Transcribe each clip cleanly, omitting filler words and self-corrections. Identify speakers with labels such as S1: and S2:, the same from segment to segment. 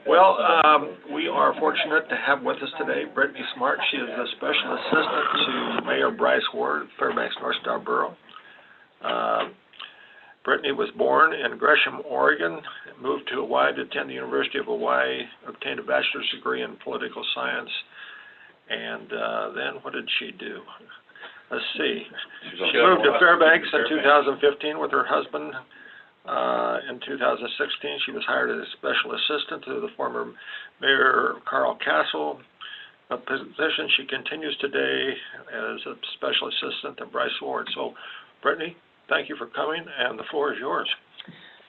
S1: Well, we are fortunate to have with us today Brittany Smart. She is the Special Assistant to Mayor Ward, Fairbanks North Star Borough. Brittany was born in Gresham, Oregon, moved to Hawaii to attend the University of Hawaii, obtained a bachelor's degree in political science, and then what did she do? Let's see. She moved to Fairbanks in 2015 with her husband. In 2016, she was hired as a special assistant to the former Mayor Carl Castle, a position she continues today as a special assistant to Bryce Ward. So, Brittany, thank you for coming, and the floor is yours.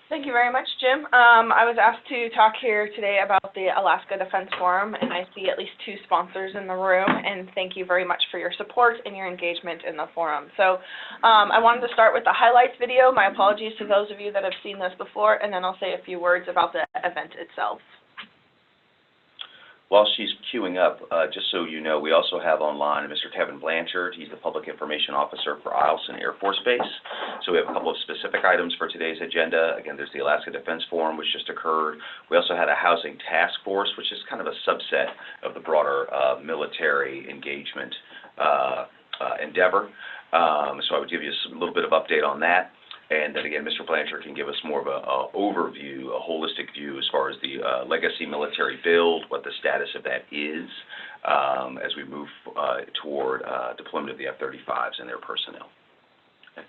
S2: Thank you very much, Jim. I was asked to talk here today about the Alaska Defense Forum, and I see at least 2 sponsors in the room, and thank you very much for your support and your engagement in the forum. So I wanted to start with the highlights video. My apologies to those of you that have seen this before, and then I'll say a few words about the event itself.
S3: While she's queuing up, just so you know, we also have online Mr. Kevin Blanchard. He's the Public Information Officer for Eielson Air Force Base. So we have a couple of specific items for today's agenda. Again, there's the Alaska Defense Forum, which just occurred. We also had a housing task force, which is kind of a subset of the broader military engagement endeavor. So I would give you a little bit of update on that. And then again, Mr. Blanchard can give us more of an overview, a holistic view as far as the legacy military build, what the status of that is as we move toward deployment of the F-35s and their personnel. Okay.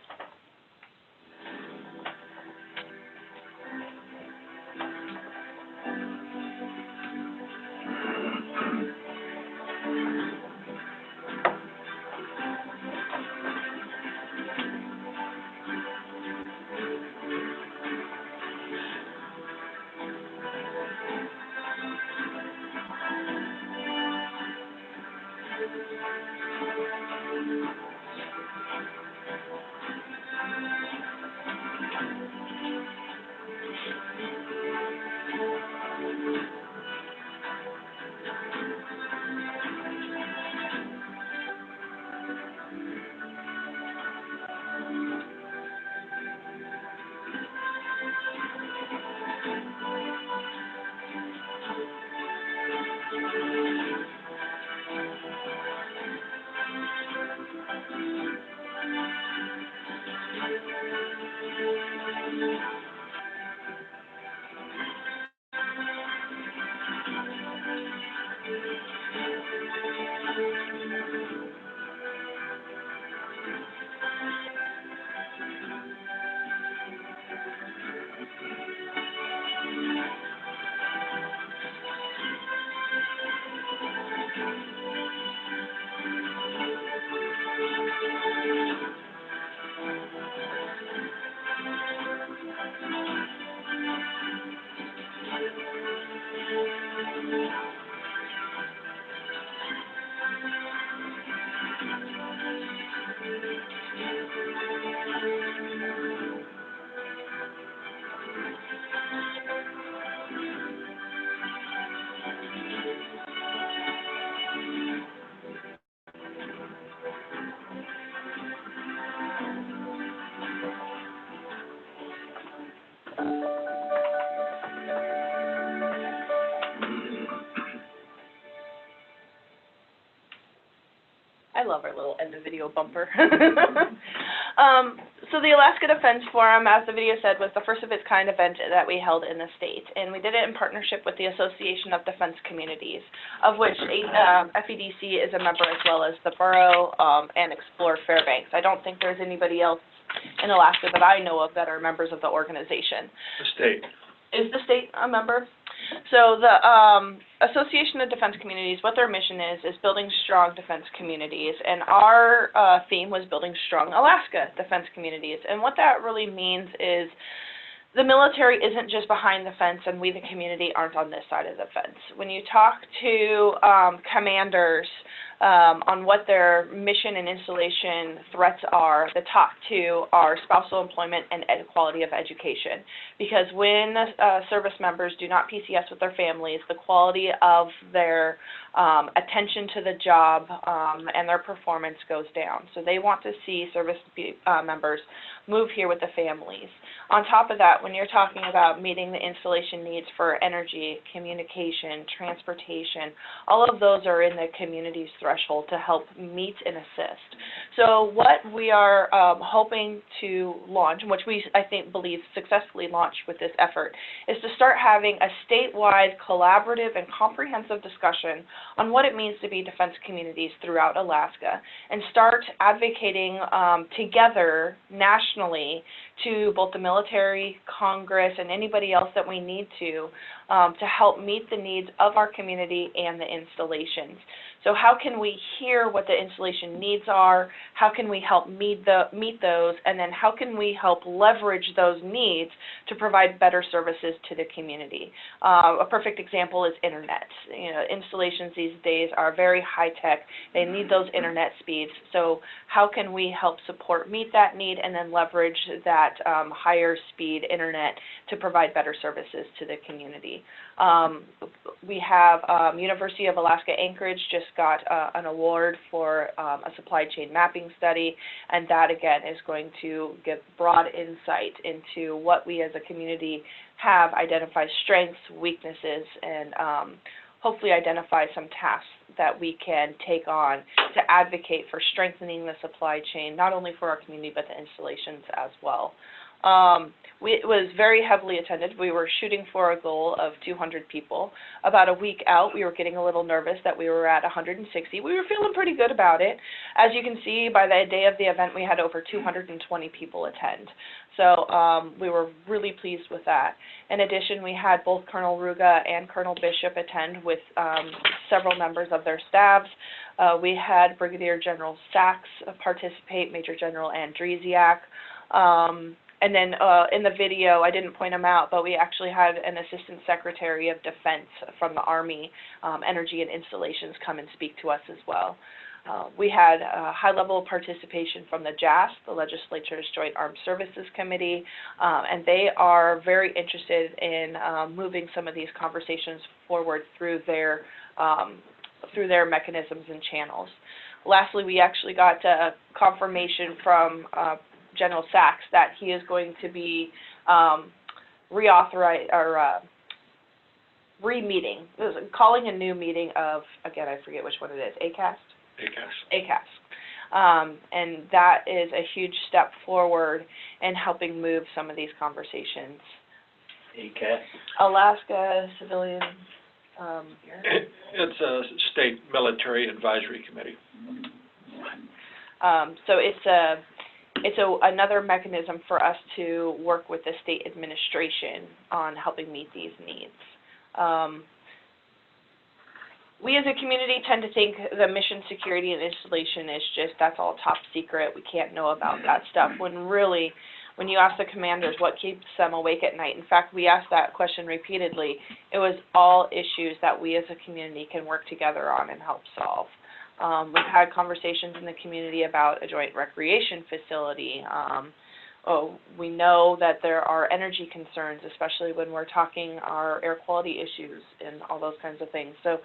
S2: I love our little end of video bumper. So the Alaska Defense Forum, as the video said, was the first of its kind event that we held in the state, and we did it in partnership with the Association of Defense Communities, of which FEDC is a member, as well as the Borough and Explore Fairbanks. I don't think there's anybody else in Alaska that I know of that are members of the organization.
S1: The state.
S2: Is the state a member? So the Association of Defense Communities, what their mission is building strong defense communities, and our theme was building strong Alaska defense communities. And what that really means is the military isn't just behind the fence, and we, the community, aren't on this side of the fence. When you talk to commanders on what their mission and installation threats are, the top 2 are spousal employment and quality of education. Because when service members do not PCS with their families, the quality of their attention to the job and their performance goes down. So they want to see service members move here with the families. On top of that, when you're talking about meeting the installation needs for energy, communication, transportation, all of those are in the community's threshold to help meet and assist. So what we are hoping to launch, which we, I think, believe successfully launched with this effort, is to start having a statewide collaborative and comprehensive discussion on what it means to be defense communities throughout Alaska, and start advocating together nationally to both the military, Congress, and anybody else that we need to help meet the needs of our community and the installations. So how can we hear what the installation needs are, how can we help meet those, and then how can we help leverage those needs to provide better services to the community. A perfect example is internet. You know, installations these days are very high-tech. They need those internet speeds. So how can we help support meet that need and then leverage that higher speed internet to provide better services to the community? We have University of Alaska Anchorage just got an award for a supply chain mapping study, and that again is going to give broad insight into what we as a community have, identify strengths, weaknesses, and hopefully identify some tasks that we can take on to advocate for strengthening the supply chain, not only for our community but the installations as well. It was very heavily attended. We were shooting for a goal of 200 people. About a week out, we were getting a little nervous that we were at 160. We were feeling pretty good about it. As you can see, by the day of the event, we had over 220 people attend. So we were really pleased with that. In addition, we had both Colonel Ruga and Colonel Bishop attend with several members of their staffs. We had Brigadier General Sachs participate, Major General Andresiak. And then in the video, I didn't point them out, but we actually had an Assistant Secretary of Defense from the Army, Energy and Installations come and speak to us as well. We had high-level participation from the JAS, the Legislature's Joint Armed Services Committee, and they are very interested in moving some of these conversations forward through their mechanisms and channels. Lastly, we actually got confirmation from General Sachs that he is going to be calling a new meeting of, again, I forget which one it is, ACAST? ACAST. And that is a huge step forward in helping move some of these conversations.
S4: ACAST?
S2: Alaska Civilian.
S1: It's a state military advisory committee.
S2: So it's another mechanism for us to work with the state administration on helping meet these needs. We as a community tend to think the mission security and installation is just, that's all top secret, we can't know about that stuff, when really, when you ask the commanders what keeps them awake at night, in fact, we asked that question repeatedly, it was all issues that we as a community can work together on and help solve. We've had conversations in the community about a joint recreation facility. We know that there are energy concerns, especially when we're talking our air quality issues and all those kinds of things. So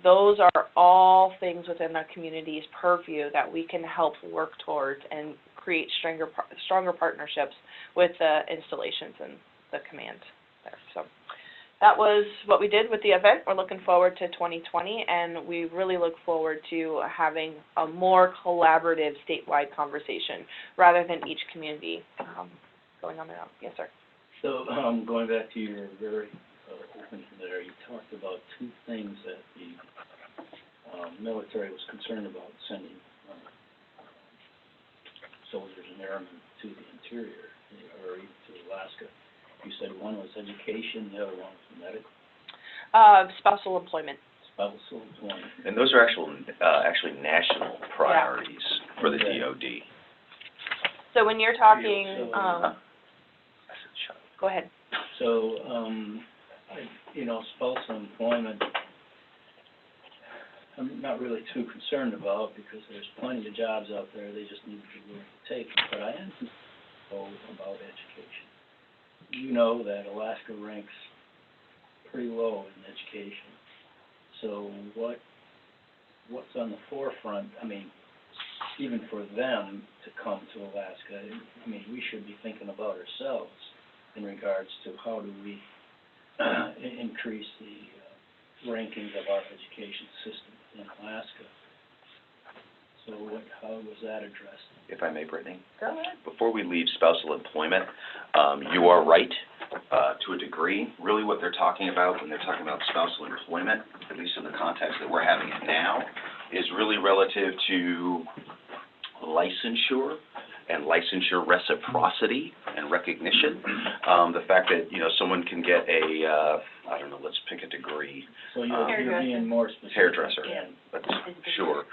S2: those are all things within the community's purview that we can help work towards and create stronger partnerships with the installations and the command there. So that was what we did with the event. We're looking forward to 2020, and we really look forward to having a more collaborative statewide conversation rather than each community going on their own. Yes, sir.
S4: So going back to your very opening there, you talked about two things that the military was concerned about, sending soldiers and airmen to the interior, or even to Alaska. You said one was education, the other one was medical?
S2: Spousal employment.
S4: Spousal employment.
S3: And those are actually national priorities for the DOD.
S2: So when you're talking, go ahead.
S4: So, spousal employment, I'm not really too concerned about, because there's plenty of jobs out there, they just need to be willing to take them. But I am concerned about education. You know that Alaska ranks pretty low in education. So what's on the forefront? I mean, even for them to come to Alaska, I mean, we should be thinking about ourselves in regards to how do we increase the rankings of our education system in Alaska. So how was that addressed?
S3: If I may, Brittany?
S2: Go ahead.
S3: Before we leave spousal employment, you are right to a degree. Really what they're talking about when they're talking about spousal employment, at least in the context that we're having it now, is really relative to licensure and licensure reciprocity and recognition. The fact that, someone can get a, I don't know, let's pick a degree.
S4: So you're being more specific.
S3: Hairdresser. Sure.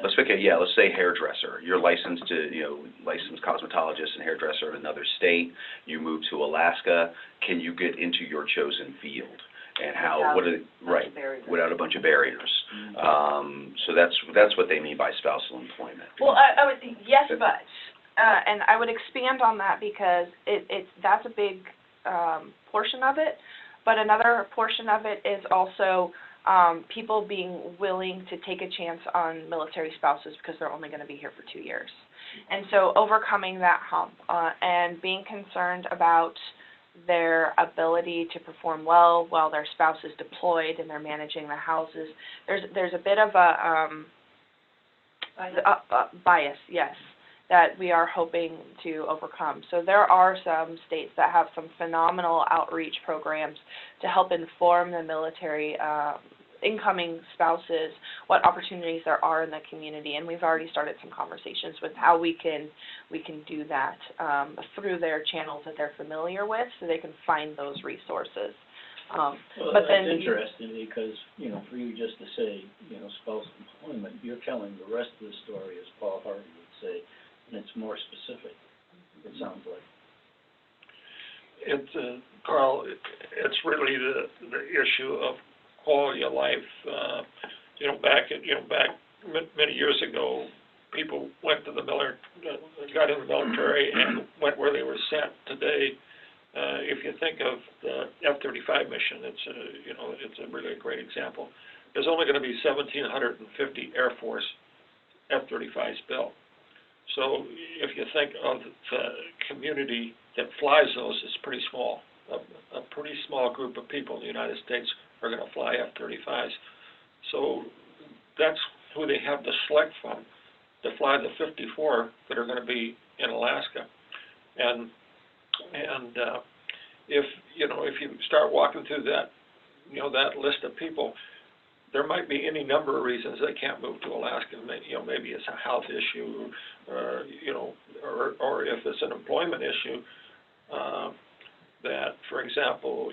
S3: Let's pick let's say hairdresser. You're licensed to, licensed cosmetologist and hairdresser in another state. You move to Alaska. Can you get into your chosen field? And how, without a bunch of barriers. So that's what they mean by spousal employment.
S2: Well, I would, yes, but, and I would expand on that because that's a big portion of it, but another portion of it is also people being willing to take a chance on military spouses because they're only going to be here for 2 years. And so overcoming that hump and being concerned about their ability to perform well while their spouse is deployed and they're managing the houses. There's a bit of a bias, yes, that we are hoping to overcome. So there are some states that have some phenomenal outreach programs to help inform the military incoming spouses what opportunities there are in the community, and we've already started some conversations with how we can do that through their channels that they're familiar with, so they can find those resources.
S4: Well,
S2: but then
S4: that's interesting because, for you just to say, spousal employment, you're telling the rest of the story, as Paul Harvey would say, and it's more specific, it sounds like.
S1: It's, Carl, it's really the issue of quality of life. Back many years ago, people went to the got in the military and went where they were sent. Today, if you think of the F-35 mission, it's a really great example. There's only going to be 1,750 Air Force F-35s built. So if you think of the community that flies those, it's pretty small. A pretty small group of people in the United States are going to fly F-35s. So that's who they have to select from to fly the 54 that are going to be in Alaska. And if you start walking through that, that list of people, there might be any number of reasons they can't move to Alaska. Maybe it's a health issue, or if it's an employment issue. That, for example,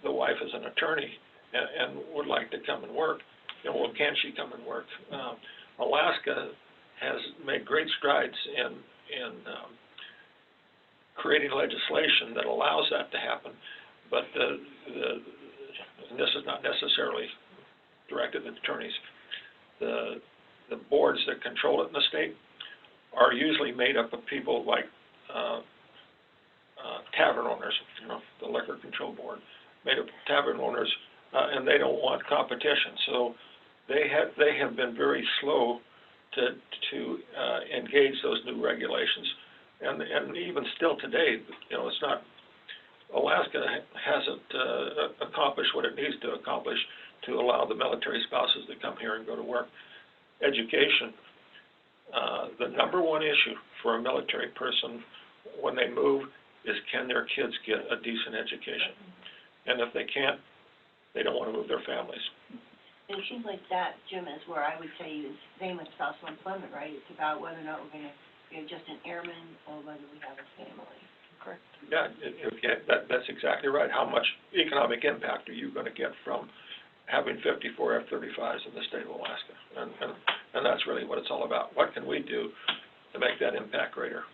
S1: the wife is an attorney and would like to come and work. Well, can she come and work? Alaska has made great strides in creating legislation that allows that to happen, but and this is not necessarily directed at attorneys. The boards that control it in the state are usually made up of people like tavern owners, the Liquor Control Board, made up of tavern owners, and they don't want competition. So they have been very slow to engage those new regulations, and even still today, it's not. Alaska hasn't accomplished what it needs to accomplish to allow the military spouses to come here and go to work. Education, the number one issue for a military person when they move is, can their kids get a decent education? And if they can't, they don't want to move their families.
S5: And it seems like that, Jim, is where I would say is same with spousal employment, right? It's about whether or not we're going to be just an airman or whether we have a family. Correct.
S1: Yeah, that's exactly right. How much economic impact are you going to get from having 54 F-35s in the state of Alaska? And that's really what it's all about. What can we do to make that impact greater?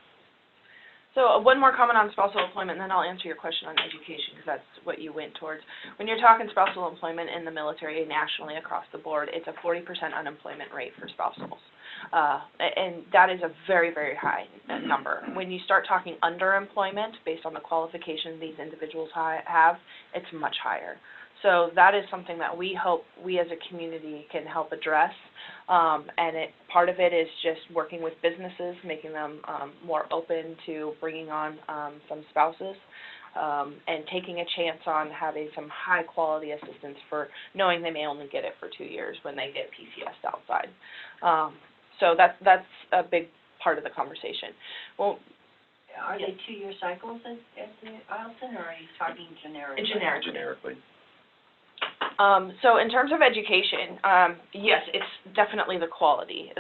S2: So one more comment on spousal employment, and then I'll answer your question on education, because that's what you went towards. When you're talking spousal employment in the military nationally across the board, it's a 40% unemployment rate for spousals. And that is a very, very high number. When you start talking underemployment, based on the qualifications these individuals have, it's much higher. So that is something that we hope we as a community can help address. And part of it is just working with businesses, making them more open to bringing on some spouses. and taking a chance on having some high-quality assistance for knowing they may only get it for 2 years when they get PCS outside. So that's a big part of the conversation. Well,
S5: Are they 2-year cycles at the Eielson, or are you talking generically?
S3: Generically.
S2: So in terms of education, yes, it's definitely the quality.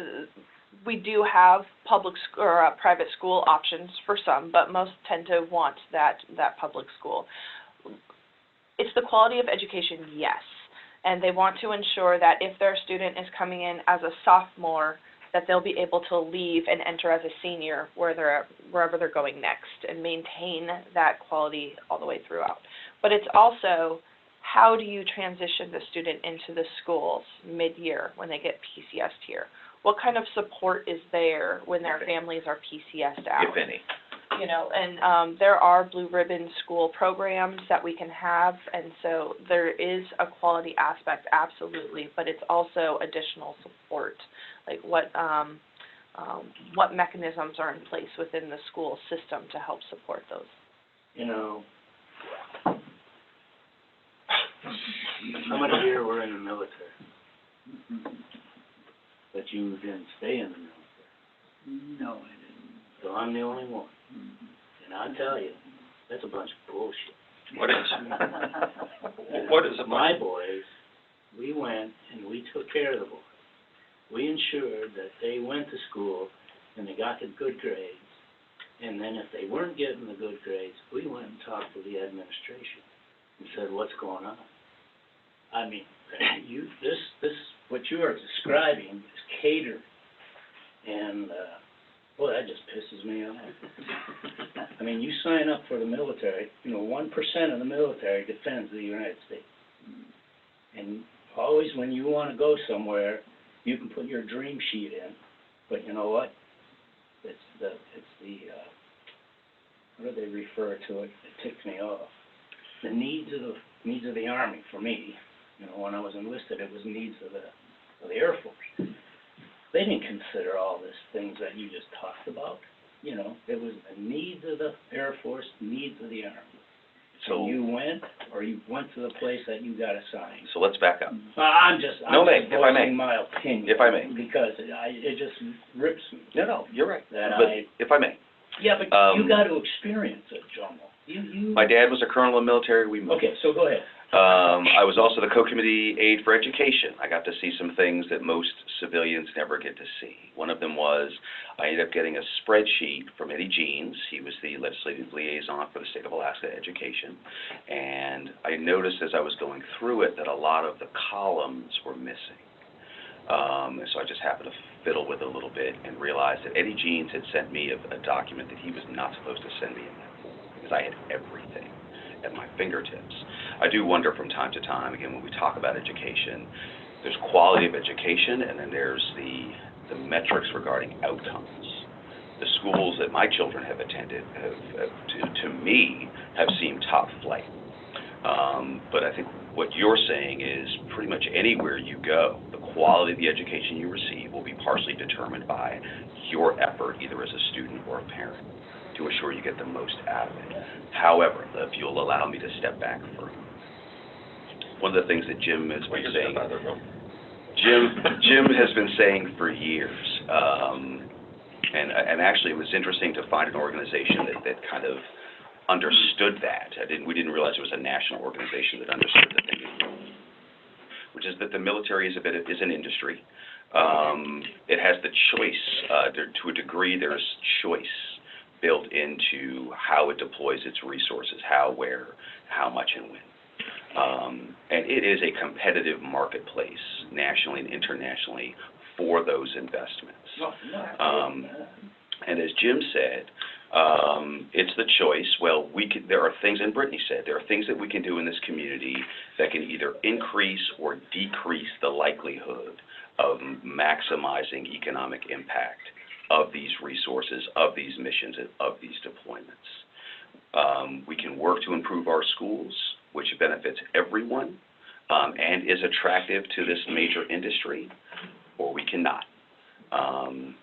S2: We do have private school options for some, but most tend to want that public school. It's the quality of education, yes, and they want to ensure that if their student is coming in as a sophomore, that they'll be able to leave and enter as a senior wherever they're going next, and maintain that quality all the way throughout. But it's also, how do you transition the student into the schools mid-year when they get PCS'd here? What kind of support is there when their families are PCS'd out?
S3: If any.
S2: You know, and there are blue ribbon school programs that we can have, and so there is a quality aspect, absolutely, but it's also additional support, like what mechanisms are in place within the school system to help support those.
S4: You know, how many here were in the military? But you didn't stay in the military. No, I didn't. So I'm the only one. And I'll tell you, that's a bunch of bullshit.
S1: What is? What is it?
S4: My boys, we went and we took care of the boys. We ensured that they went to school and they got the good grades. And then if they weren't getting the good grades, we went and talked to the administration and said, what's going on? I mean, this what you are describing is catered. And, boy, that just pisses me off. I mean, you sign up for the military, 1% of the military defends the United States. And always when you want to go somewhere, you can put your dream sheet in. But you know what? It's the what do they refer to it? It ticks me off. The needs of the Army, for me, when I was enlisted, it was needs of the Air Force. They didn't consider all these things that you just talked about. It was the needs of the Air Force, needs of the Army. So you went to the place that you got assigned.
S3: So let's back up.
S4: I'm just voicing my opinion.
S3: If I may.
S4: Because it just rips me.
S3: No, you're right. If I may.
S4: Yeah, but you got to experience it, Jomo.
S3: My dad was a colonel in the military. We moved.
S4: Okay, so go ahead.
S3: I was also the co-committee aide for education. I got to see some things that most civilians never get to see. One of them was I ended up getting a spreadsheet from Eddie Jeans. He was the legislative liaison for the state of Alaska Education. And I noticed as I was going through it that a lot of the columns were missing. And so I just happened to fiddle with it a little bit and realized that Eddie Jeans had sent me a document that he was not supposed to send me in that form, because I had everything at my fingertips. I do wonder from time to time, again, when we talk about education, there's quality of education, and then there's the metrics regarding outcomes. The schools that my children have attended to me, have seemed top flight. But I think what you're saying is pretty much anywhere you go, the quality of the education you receive will be partially determined by your effort, either as a student or a parent, to assure you get the most out of it. However, if you'll allow me to step back for one of the things that Jim has been saying, Jim has been saying for years, and actually it was interesting to find an organization that kind of understood that. We didn't realize it was a national organization that understood the thing, which is that the military is an industry. It has the choice, to a degree there's choice built into how it deploys its resources, how, where, how much, and when. And it is a competitive marketplace, nationally and internationally, for those investments. And as Jim said, it's the choice. Well, there are things, and Brittany said, there are things that we can do in this community that can either increase or decrease the likelihood of maximizing economic impact of these resources, of these missions, and of these deployments. We can work to improve our schools, which benefits everyone and is attractive to this major industry, or we cannot. And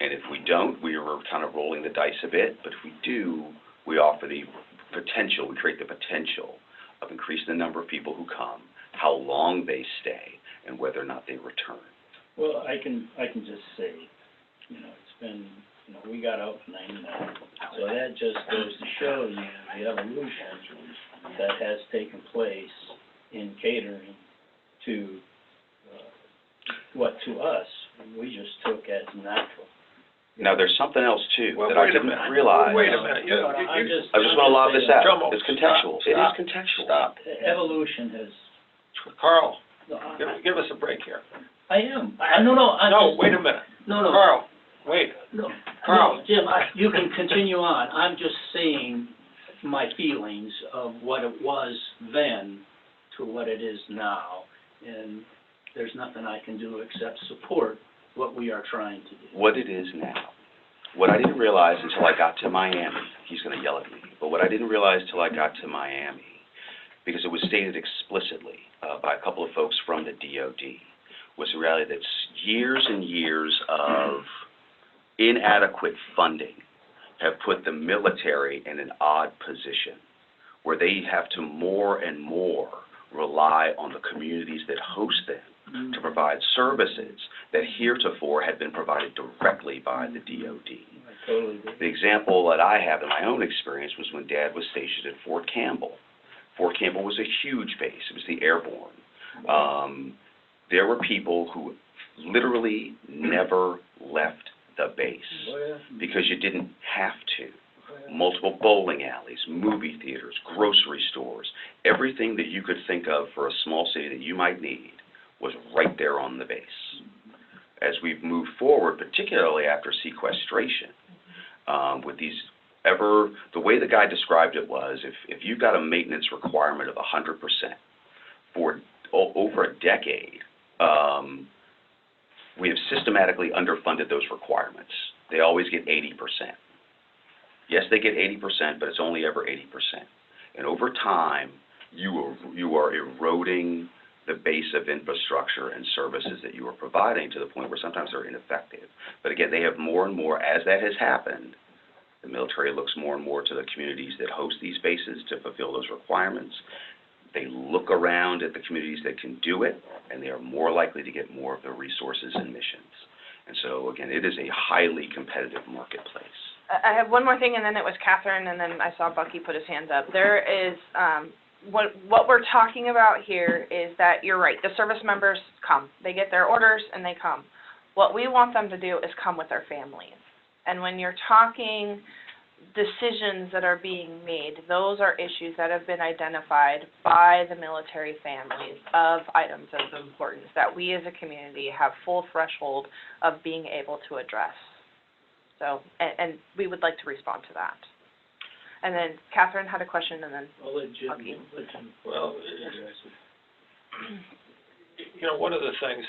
S3: if we don't, we are kind of rolling the dice a bit, but if we do, we offer the potential, we create the potential of increasing the number of people who come, how long they stay, and whether or not they return.
S4: Well, I can just say, it's been, we got out in '99, so that just goes to show you the evolution that has taken place in catering to, to us, we just took as natural.
S3: Now, there's something else, too,
S1: Well,
S3: that I
S1: wait a
S3: didn't
S1: minute.
S3: realize.
S1: Wait a minute.
S4: I just
S3: want to lob this out.
S1: Jomo,
S3: It's contextual.
S1: stop,
S3: It is
S1: stop,
S3: contextual.
S1: Stop.
S4: Evolution has,
S1: Carl,
S4: no,
S1: give us a break here.
S4: I am, I'm
S1: No,
S4: just,
S1: wait a minute.
S4: no,
S1: Carl, wait.
S4: no,
S1: Carl.
S4: no, Jim, you can continue on, I'm just saying my feelings of what it was then to what it is now, and there's nothing I can do except support what we are trying to do.
S3: What it is now. What I didn't realize until I got to Miami, he's going to yell at me, but what I didn't realize till I got to Miami, because it was stated explicitly by a couple of folks from the DOD, was the reality that years and years of inadequate funding have put the military in an odd position where they have to more and more rely on the communities that host them to provide services that heretofore had been provided directly by the DOD.
S4: I totally agree.
S3: The example that I have in my own experience was when Dad was stationed at Fort Campbell. Fort Campbell was a huge base. It was the airborne. There were people who literally never left the base because you didn't have to. Multiple bowling alleys, movie theaters, grocery stores, everything that you could think of for a small city that you might need was right there on the base. As we've moved forward, particularly after sequestration, with these the way the guy described it was, if you've got a maintenance requirement of 100% for over a decade, we have systematically underfunded those requirements. They always get 80%. Yes, they get 80%, but it's only ever 80%. And over time, you are eroding the base of infrastructure and services that you are providing to the point where sometimes they're ineffective. But again, they have more and more, as that has happened, the military looks more and more to the communities that host these bases to fulfill those requirements. They look around at the communities that can do it, and they are more likely to get more of the resources and missions. And so, again, it is a highly competitive marketplace.
S2: I have one more thing, and then it was Catherine, and then I saw Bucky put his hands up. There is, what we're talking about here is that you're right, the service members come. They get their orders, and they come. What we want them to do is come with their families. And when you're talking decisions that are being made, those are issues that have been identified by the military families of items of importance that we as a community have full threshold of being able to address. So, and we would like to respond to that. And then Catherine had a question, and then
S4: I'll let Jim,
S2: Bucky.
S1: Well, one of the things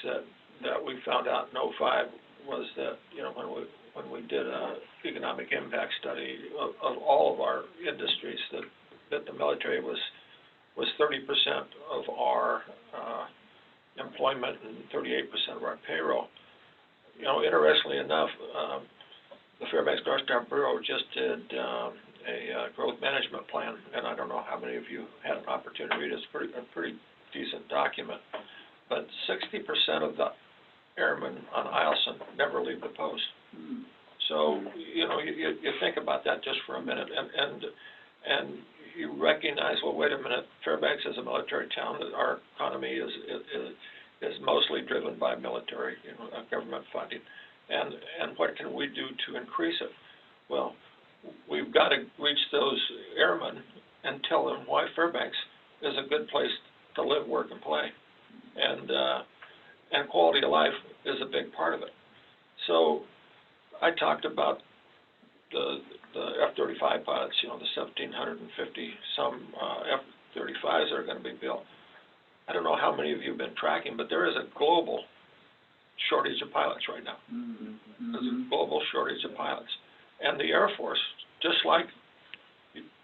S1: that we found out in '05 was that, when we did a economic impact study of all of our industries, that the military was 30% of our employment and 38% of our payroll. Interestingly enough, the Fairbanks North Star Bureau just did a growth management plan, and I don't know how many of you had an opportunity to read it. It's a pretty decent document. But 60% of the airmen on Eielson never leave the post. So, you think about that just for a minute, and you recognize, well, wait a minute, Fairbanks is a military town. Our economy is mostly driven by military, government funding. And what can we do to increase it? Well, we've got to reach those airmen and tell them why Fairbanks is a good place to live, work, and play. And quality of life is a big part of it. So I talked about the F-35 pilots, the 1,750 some F-35s that are going to be built. I don't know how many of you have been tracking, but there is a global shortage of pilots right now. There's a global shortage of pilots. And the Air Force, just like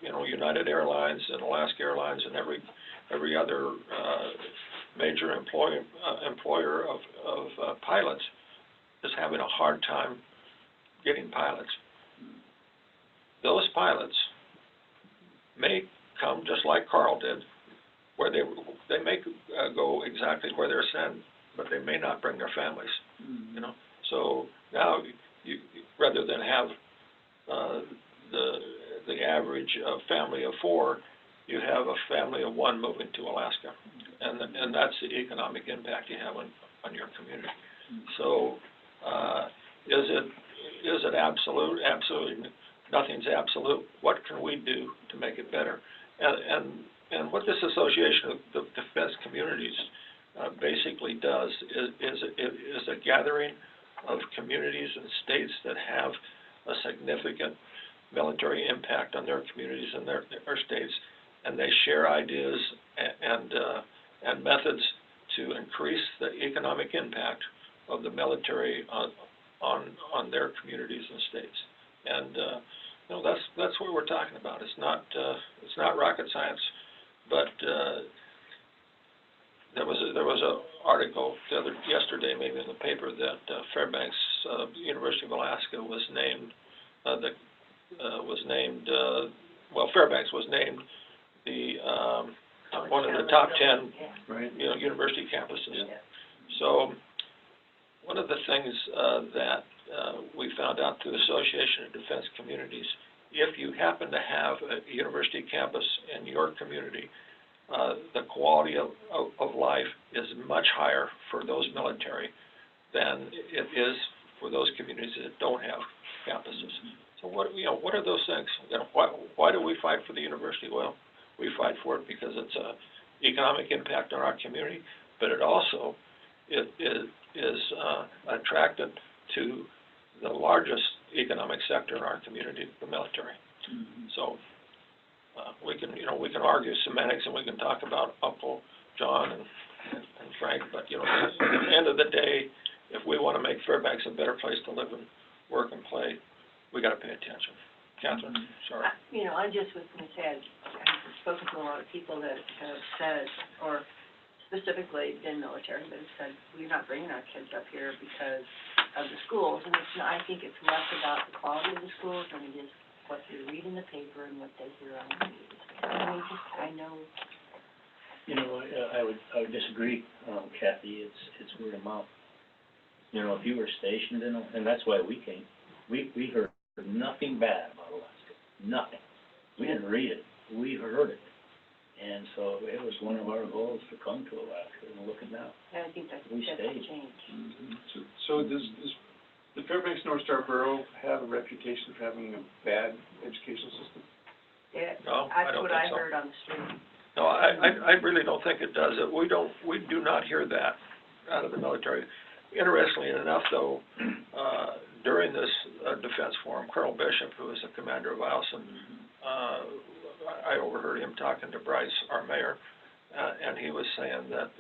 S1: United Airlines and Alaska Airlines and every other major employer of pilots, is having a hard time getting pilots. Those pilots may come just like Carl did, where they may go exactly where they're sent, but they may not bring their families, you know. So now, you rather than have the average family of 4, you have a family of 1 moving to Alaska, and that's the economic impact you have on your community. So, is it absolute? Absolutely, nothing's absolute. What can we do to make it better? And what this Association of the Defense Communities basically does is a gathering of communities and states that have a significant military impact on their communities and their states, and they share ideas and methods to increase the economic impact of the military on their communities and states. And you know, that's what we're talking about. It's not rocket science, but there was an article yesterday, maybe in the paper, that Fairbanks University of Alaska was named Fairbanks was named the one of the top 10 university campuses. So one of the things that we found out through the Association of Defense Communities, if you happen to have a university campus in your community, the quality of life is much higher for those military than it is for those communities that don't have campuses. So what are those things? Why do we fight for the university? Well, we fight for it because it's an economic impact on our community, but it also is attracted to the largest economic sector in our community, the military. So we can argue semantics, and we can talk about Uncle John and Frank, but at the end of the day, if we want to make Fairbanks a better place to live and work and play, we got to pay attention. Catherine, sorry.
S5: I just was going to say, I've spoken to a lot of people that have said, or specifically been military, that have said, we're not bringing our kids up here because of the schools, and I think it's less about the quality of the schools than it is what they read in the paper and what they hear on the news. I know.
S4: I would disagree, Kathy. It's word of mouth. If you were stationed in, and that's why we came. We heard nothing bad about Alaska. Nothing. We didn't read it. We heard it. And so it was one of our goals to come to Alaska, and look at now.
S5: And I think that's changed.
S6: So does the Fairbanks North Star Borough have a reputation for having a bad educational system?
S5: Yeah,
S1: No, I
S5: that's
S1: don't
S5: what
S1: think
S5: I
S1: so.
S5: heard on the street.
S1: No, I really don't think it does. We do not hear that out of the military. Interestingly enough, though, during this defense forum, Colonel Bishop, who is the commander of Eielson, I overheard him talking to Bryce, our mayor, and he was saying that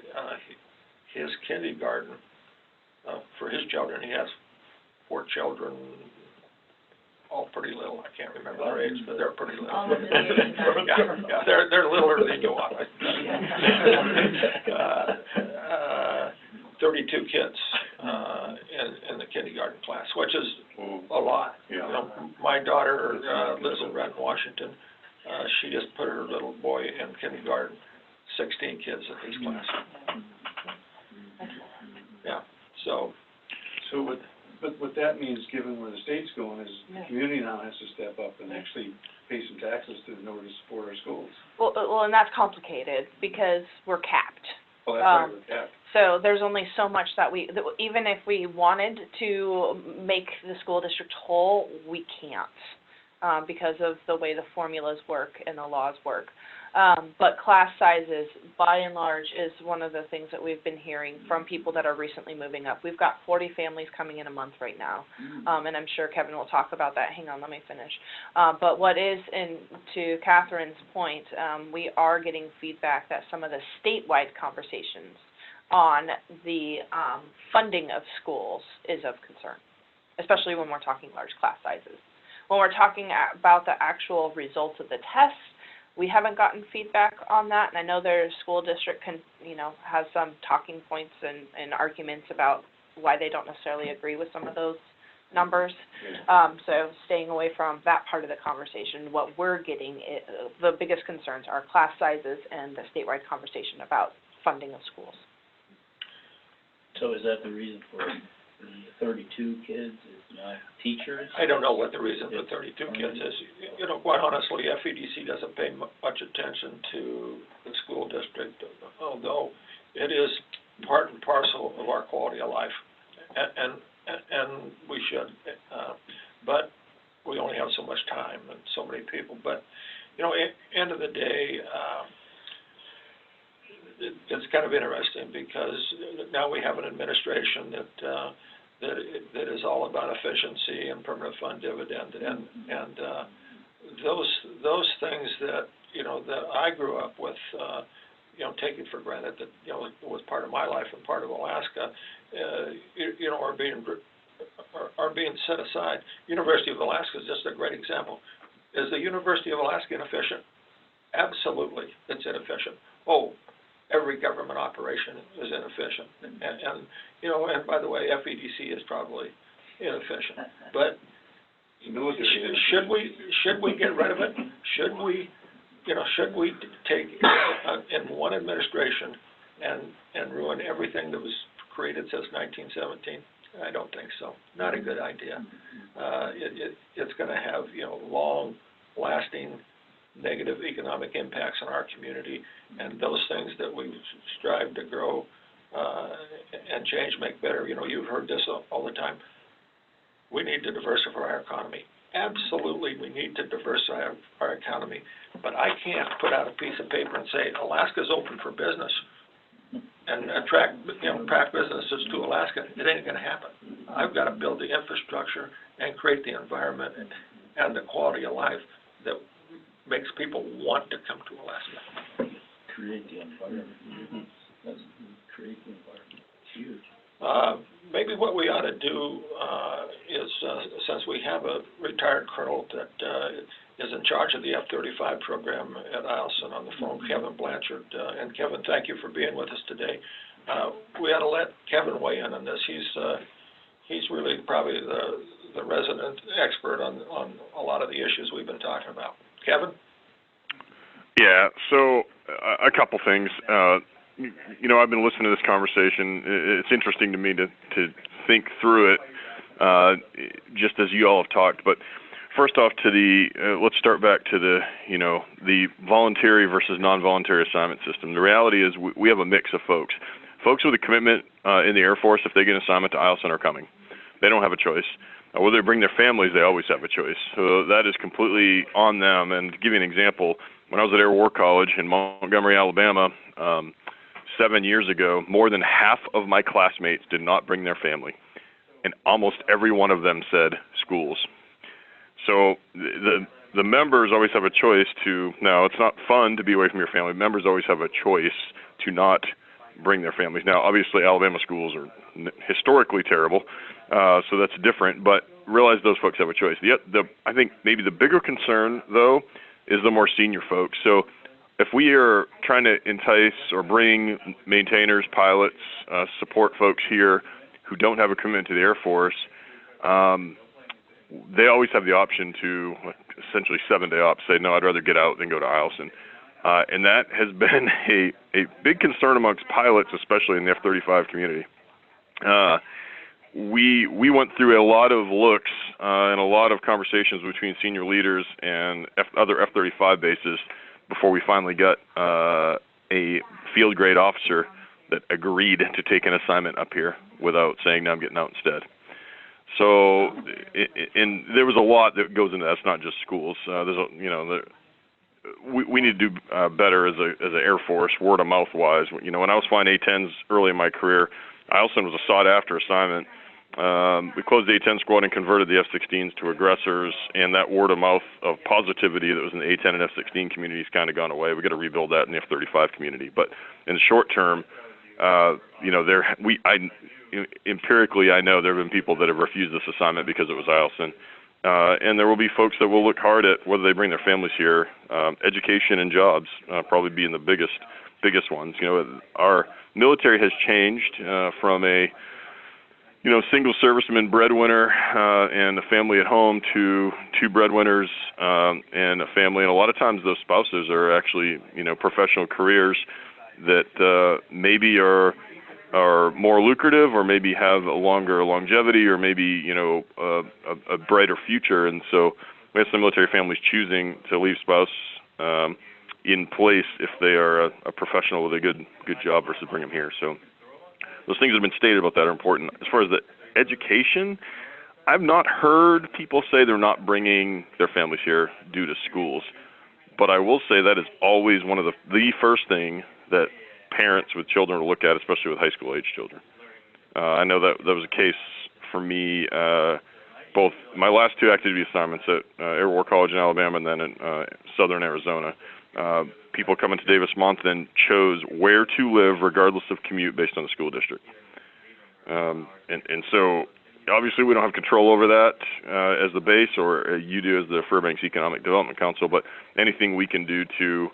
S1: his kindergarten, for his children, he has 4 children, all pretty little. I can't remember their age, but they're pretty little.
S5: Almost in the age of
S1: Yeah, they're littler than you are. 32 kids in the kindergarten class, which is a lot. My daughter lives in Renton, Washington. She just put her little boy in kindergarten, 16 kids in his class. Yeah, so.
S6: But what that means, given where the state's going, is the community now has to step up and actually pay some taxes in order to support our schools.
S2: Well, and that's complicated because we're capped.
S6: Well, that's right, we're capped.
S2: So there's only so much that even if we wanted to make the school district whole, we can't because of the way the formulas work and the laws work. But class sizes, by and large, is one of the things that we've been hearing from people that are recently moving up. We've got 40 families coming in a month right now, and I'm sure Kevin will talk about that. Hang on, let me finish. But what is, to Catherine's point, we are getting feedback that some of the statewide conversations on the funding of schools is of concern, especially when we're talking large class sizes. When we're talking about the actual results of the tests, we haven't gotten feedback on that, and I know their school district has some talking points and arguments about why they don't necessarily agree with some of those numbers. So staying away from that part of the conversation. What we're getting, the biggest concerns are class sizes and the statewide conversation about funding of schools.
S4: So is that the reason for the 32 kids is not teachers?
S1: I don't know what the reason for 32 kids is. You know, quite honestly, FEDC doesn't pay much attention to the school district, although it is part and parcel of our quality of life, and we should. But we only have so much time and so many people. But, you know, end of the day, it's kind of interesting because now we have an administration that is all about efficiency and permanent fund dividend and those things that, you know, that I grew up with, you know, taking for granted that, you know, was part of my life and part of Alaska, you know, are being set aside. University of Alaska is just a great example. Is the University of Alaska inefficient? Absolutely, it's inefficient. Oh, every government operation is inefficient, and you know, and by the way, FEDC is probably inefficient. But should we get rid of it? Should we take in one administration and ruin everything that was created since 1917? I don't think so. Not a good idea. It's going to have, you know, long-lasting negative economic impacts on our community, and those things that we strive to grow and change, make better. You know, you've heard this all the time. We need to diversify our economy. Absolutely, we need to diversify our economy, but I can't put out a piece of paper and say Alaska's open for business and attract businesses to Alaska. It ain't going to happen. I've got to build the infrastructure and create the environment and the quality of life that makes people want to come to Alaska.
S4: Create the environment. That's create the environment. It's huge.
S1: Maybe what we ought to do is, since we have a retired colonel that is in charge of the F-35 program at Eielson on the phone, Kevin Blanchard. And Kevin, thank you for being with us today. We ought to let Kevin weigh in on this. He's really probably the resident expert on a lot of the issues we've been talking about. Kevin?
S7: Yeah, so a couple things. You know, I've been listening to this conversation. It's interesting to me to think through it, just as you all have talked. But first off, let's start back to the voluntary versus non-voluntary assignment system. The reality is we have a mix of folks. Folks with a commitment in the Air Force, if they get an assignment to Eielson, are coming. They don't have a choice. Whether they bring their families, they always have a choice. So that is completely on them. And to give you an example, when I was at Air War College in Montgomery, Alabama, 7 years ago, more than half of my classmates did not bring their family, and almost every one of them said schools. So the members always have a choice to, now it's not fun to be away from your family. Members always have a choice to not bring their families. Now, obviously, Alabama schools are historically terrible, so that's different, but realize those folks have a choice. I think maybe the bigger concern, though, is the more senior folks. So if we are trying to entice or bring maintainers, pilots, support folks here who don't have a commitment to the Air Force, they always have the option to essentially 7-day ops, say, no, I'd rather get out than go to Eielson. And that has been a big concern amongst pilots, especially in the F-35 community. We went through a lot of looks and a lot of conversations between senior leaders and other F-35 bases before we finally got a field grade officer that agreed to take an assignment up here without saying, no, I'm getting out instead. So, and there was a lot that goes into that. It's not just schools. We need to do better as an Air Force, word of mouth wise. You know, when I was flying A-10s early in my career, Eielson was a sought after assignment. We closed the A-10 squad and converted the F-16s to aggressors, and that word of mouth of positivity that was in the A-10 and F-16 communities kind of gone away. We got to rebuild that in the F-35 community. But in the short term, empirically, I know there have been people that have refused this assignment because it was Eielson. And there will be folks that will look hard at whether they bring their families here. Education and jobs probably being the biggest ones. You know, our military has changed from a single serviceman breadwinner, and a family at home to two breadwinners, and a family. And a lot of times those spouses are actually, professional careers that, maybe are more lucrative, or maybe have a longer longevity, or maybe, a brighter future. And so we have some military families choosing to leave spouse, in place if they are a professional with a good job versus bring them here. So those things that have been stated about that are important. As far as the education, I've not heard people say they're not bringing their families here due to schools. But I will say that is always one of the first thing that parents with children will look at, especially with high school age children. I know that was a case for me, both my last two active duty assignments at Air War College in Alabama and then in southern Arizona. People coming to Davis-Monthan chose where to live regardless of commute based on the school district. And so obviously we don't have control over that as the base, or you do as the Fairbanks Economic Development Council, but anything we can do to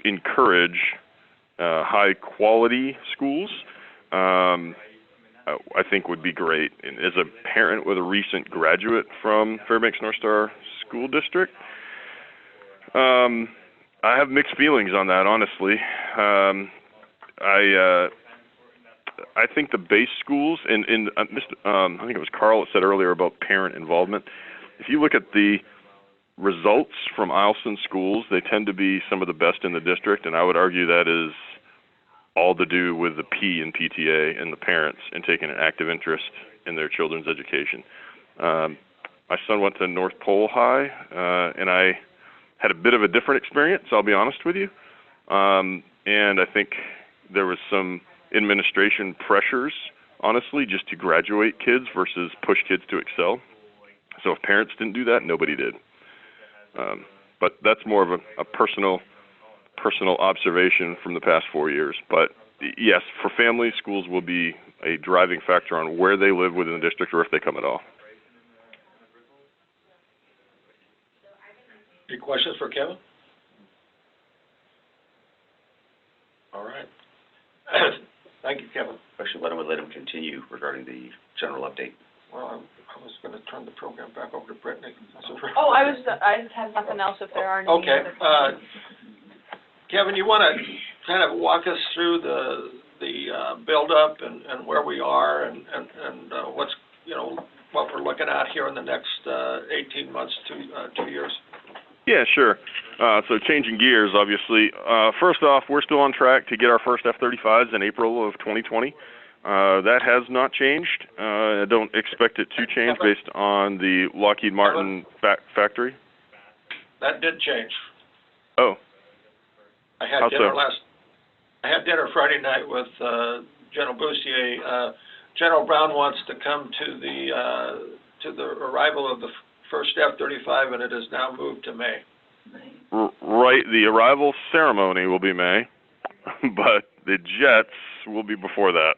S7: encourage high quality schools, I think would be great. And as a parent with a recent graduate from Fairbanks North Star School District, I have mixed feelings on that, honestly. I think the base schools, and I think it was Carl that said earlier about parent involvement. If you look at the results from Eielson schools, they tend to be some of the best in the district, and I would argue that is all to do with the P in PTA and the parents and taking an active interest in their children's education. My son went to North Pole High, and I had a bit of a different experience, I'll be honest with you. And I think there was some administration pressures, honestly, just to graduate kids versus push kids to excel. So if parents didn't do that, nobody did. But that's more of a personal observation from the past 4 years. But yes, for families, schools will be a driving factor on where they live within the district or if they come at all.
S1: Any questions for Kevin? All right. Thank you, Kevin.
S3: I should let him continue regarding the general update.
S1: Well, I was going to turn the program back over to Brittany.
S2: I have nothing else if there aren't any
S1: Okay.
S2: other questions.
S1: Kevin, you want to kind of walk us through the build-up and where we are and what's, what we're looking at here in the next 18 months to 2 years?
S7: Yeah, sure. So changing gears, obviously. First off, we're still on track to get our first F-35s in April of 2020. That has not changed. I don't expect it to change based on the Lockheed Martin factory.
S1: That did change.
S7: Oh.
S1: I had dinner Friday night with General Boussier. General Brown wants to come to the arrival of the first F-35, and it is now moved to May.
S7: Right. The arrival ceremony will be May, but the jets will be before that.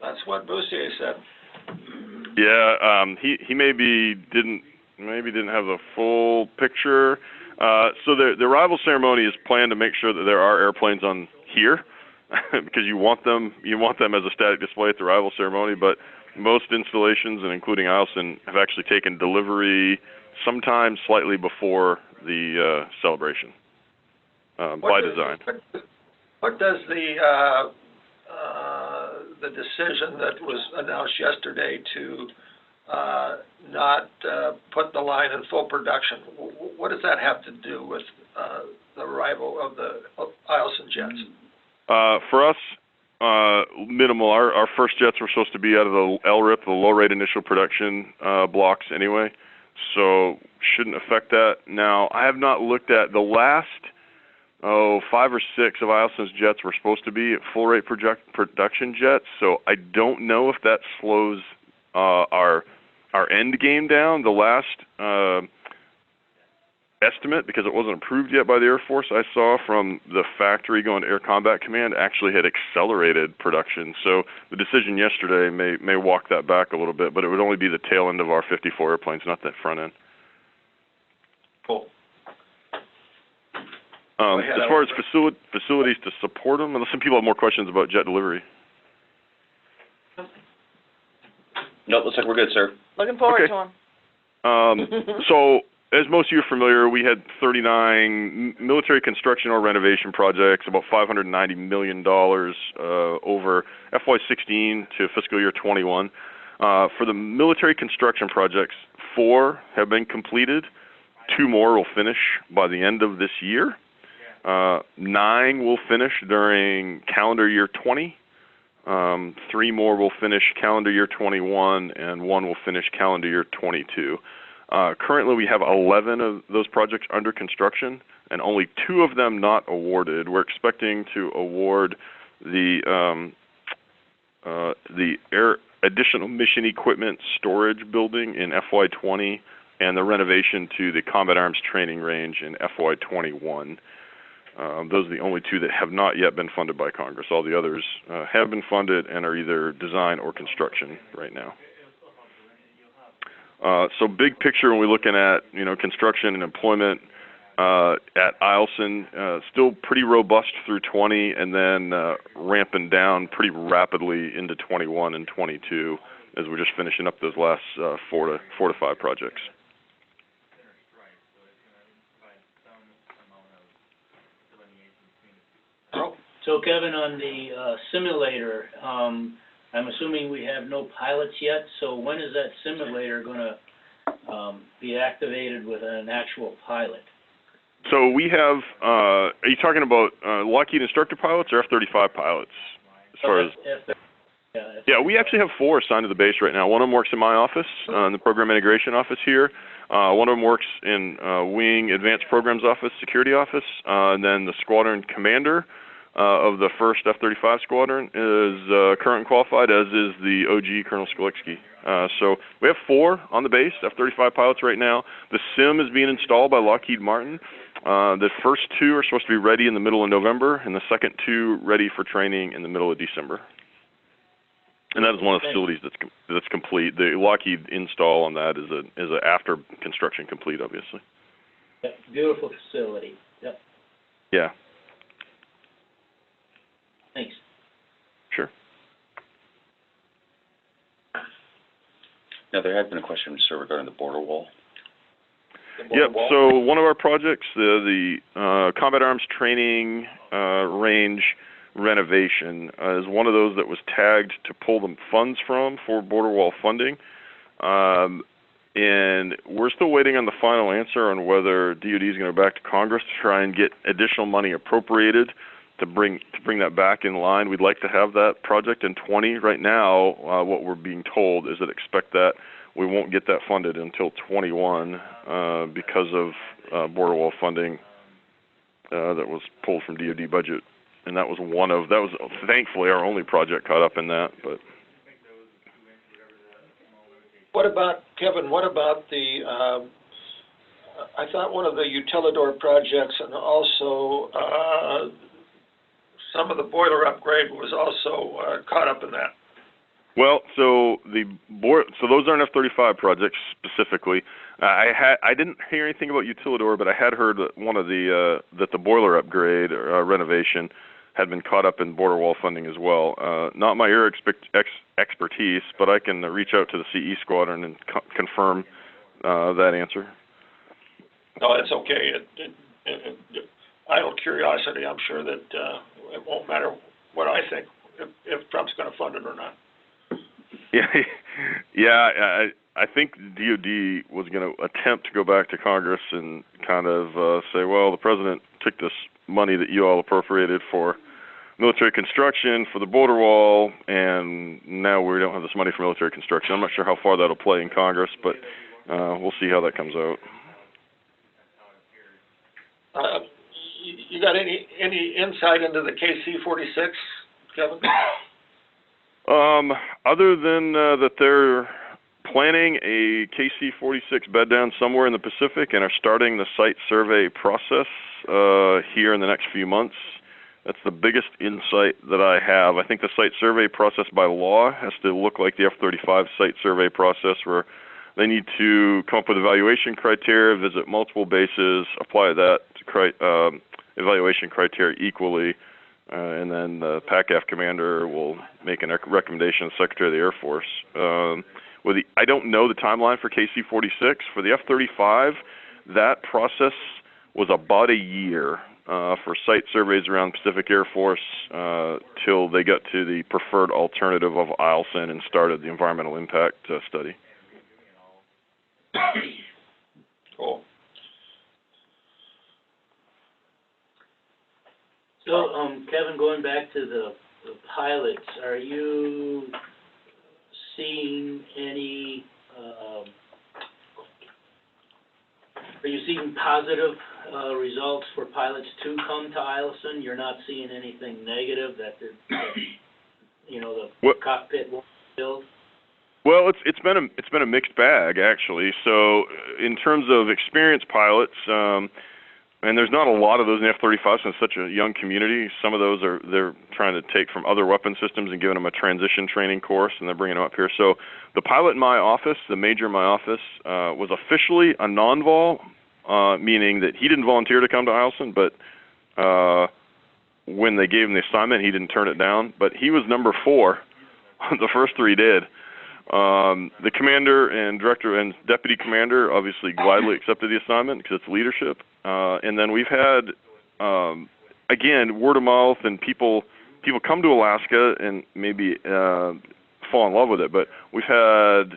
S7: That's what Boussier said. Yeah. He maybe didn't have the full picture. So the arrival ceremony is planned to make sure that there are airplanes on here, because you want them as a static display at the arrival ceremony. But most installations, and including Eielson, have actually taken delivery sometime slightly before the celebration by design.
S1: What does the decision that was announced yesterday to not put the line in full production, what does that have to do with the arrival of the Eielson jets? For us, minimal. Our first jets were supposed to be out of the LRIP, the low rate initial production blocks anyway, so shouldn't affect that. Now, I have not looked at the last 5 or 6 of Eielson's jets were supposed to be at full rate production jets, so I don't know if that slows our end game down. The last estimate, because it wasn't approved yet by the Air Force, I saw from the factory going to Air Combat Command, actually had accelerated production. So the decision yesterday may walk that back a little bit, but it would only be the tail end of our 54 airplanes, not that front end. Cool.
S7: As far as facilities to support them, unless some people have more questions about jet delivery.
S3: Nope, looks like we're good, sir.
S2: Looking forward
S7: Okay.
S2: to them.
S7: So, as most of you are familiar, we had 39 military construction or renovation projects, about $590 million over FY16 to fiscal year 21. For the military construction projects, 4 have been completed. 2 more will finish by the end of this year. 9 will finish during calendar year 20. 3 more will finish calendar year 21, and 1 will finish calendar year 22. Currently, we have 11 of those projects under construction, and only 2 of them not awarded. We're expecting to award the additional mission equipment storage building in FY20 and the renovation to the Combat Arms Training Range in FY21. Those are the only 2 that have not yet been funded by Congress. All the others have been funded and are either design or construction right now. So big picture when we're looking at, construction and employment at Eielson, still pretty robust through 20 and then ramping down pretty rapidly into 21 and 22 as we're just finishing up those last 4 to 5 projects.
S4: So Kevin, on the simulator, I'm assuming we have no pilots yet, so when is that simulator gonna be activated with an actual pilot?
S7: So we have, are you talking about Lockheed instructor pilots or F-35 pilots? As far as yeah, we actually have 4 assigned to the base right now. One of them works in my office, in the program integration office here. One of them works in Wing Advanced Programs Office, Security Office, and then the squadron commander of the 1st F-35 Squadron is current and qualified, as is the OG, Colonel Skolitsky. So we have 4 on the base, F-35 pilots right now. The sim is being installed by Lockheed Martin. The first 2 are supposed to be ready in the middle of November, and the second 2 ready for training in the middle of December. And that is one of the facilities that's complete. The Lockheed install on that is a after construction complete, obviously.
S4: Yep, beautiful facility. Yep.
S7: Yeah.
S4: Thanks.
S3: Sure. Now, there had been a question, sir, regarding the border wall.
S7: Yep, so one of our projects, the Combat Arms Training Range renovation, is one of those that was tagged to pull the funds from for border wall funding. And we're still waiting on the final answer on whether DOD is going to go back to Congress to try and get additional money appropriated to bring that back in line. We'd like to have that project in 20. Right now, what we're being told is that expect that we won't get that funded until 21 because of border wall funding that was pulled from DOD budget. And that was thankfully our only project caught up in that. But
S1: What about, Kevin, the, I thought one of the Utilidor projects and also some of the boiler upgrade was also caught up in that.
S7: well, so those aren't F-35 projects specifically. I didn't hear anything about Utilidor, but I had heard that that the boiler upgrade or renovation had been caught up in border wall funding as well. Not my area expertise, but I can reach out to the CE squadron and confirm that answer.
S1: No, it's okay. Idle curiosity, I'm sure that it won't matter what I think if Trump's going to fund it or not.
S7: Yeah. I think DOD was going to attempt to go back to Congress and kind of say, well, the president took this money that you all appropriated for military construction for the border wall, and now we don't have this money for military construction. I'm not sure how far that'll play in Congress, but we'll see how that comes out.
S1: You got any insight into the KC-46, Kevin?
S7: Other than that they're planning a KC-46 bed down somewhere in the Pacific and are starting the site survey process here in the next few months. That's the biggest insight that I have. I think the site survey process by law has to look like the F-35 site survey process, where they need to come up with evaluation criteria, visit multiple bases, apply that evaluation criteria equally, and then the PACAF commander will make a recommendation to the Secretary of the Air Force. I don't know the timeline for KC-46. For the F-35, that process was about a year for site surveys around Pacific Air Force till they got to the preferred alternative of Eielson and started the environmental impact study.
S1: Cool.
S4: So, Kevin, going back to the pilots, are you seeing any, are you seeing positive results for pilots to come to Eielson? You're not seeing anything negative that the cockpit won't build?
S7: Well, it's been a mixed bag actually. So in terms of experienced pilots, and there's not a lot of those in the F-35 since it's such a young community. Some of those they're trying to take from other weapon systems and giving them a transition training course, and they're bringing them up here. So the pilot in my office, the major in my office, was officially a non-vol, meaning that he didn't volunteer to come to Eielson, but when they gave him the assignment, he didn't turn it down. But he was number 4. The first 3 did. The commander and director and deputy commander obviously gladly accepted the assignment because it's leadership. And then we've had, again, word of mouth, and people come to Alaska and maybe fall in love with it. But we have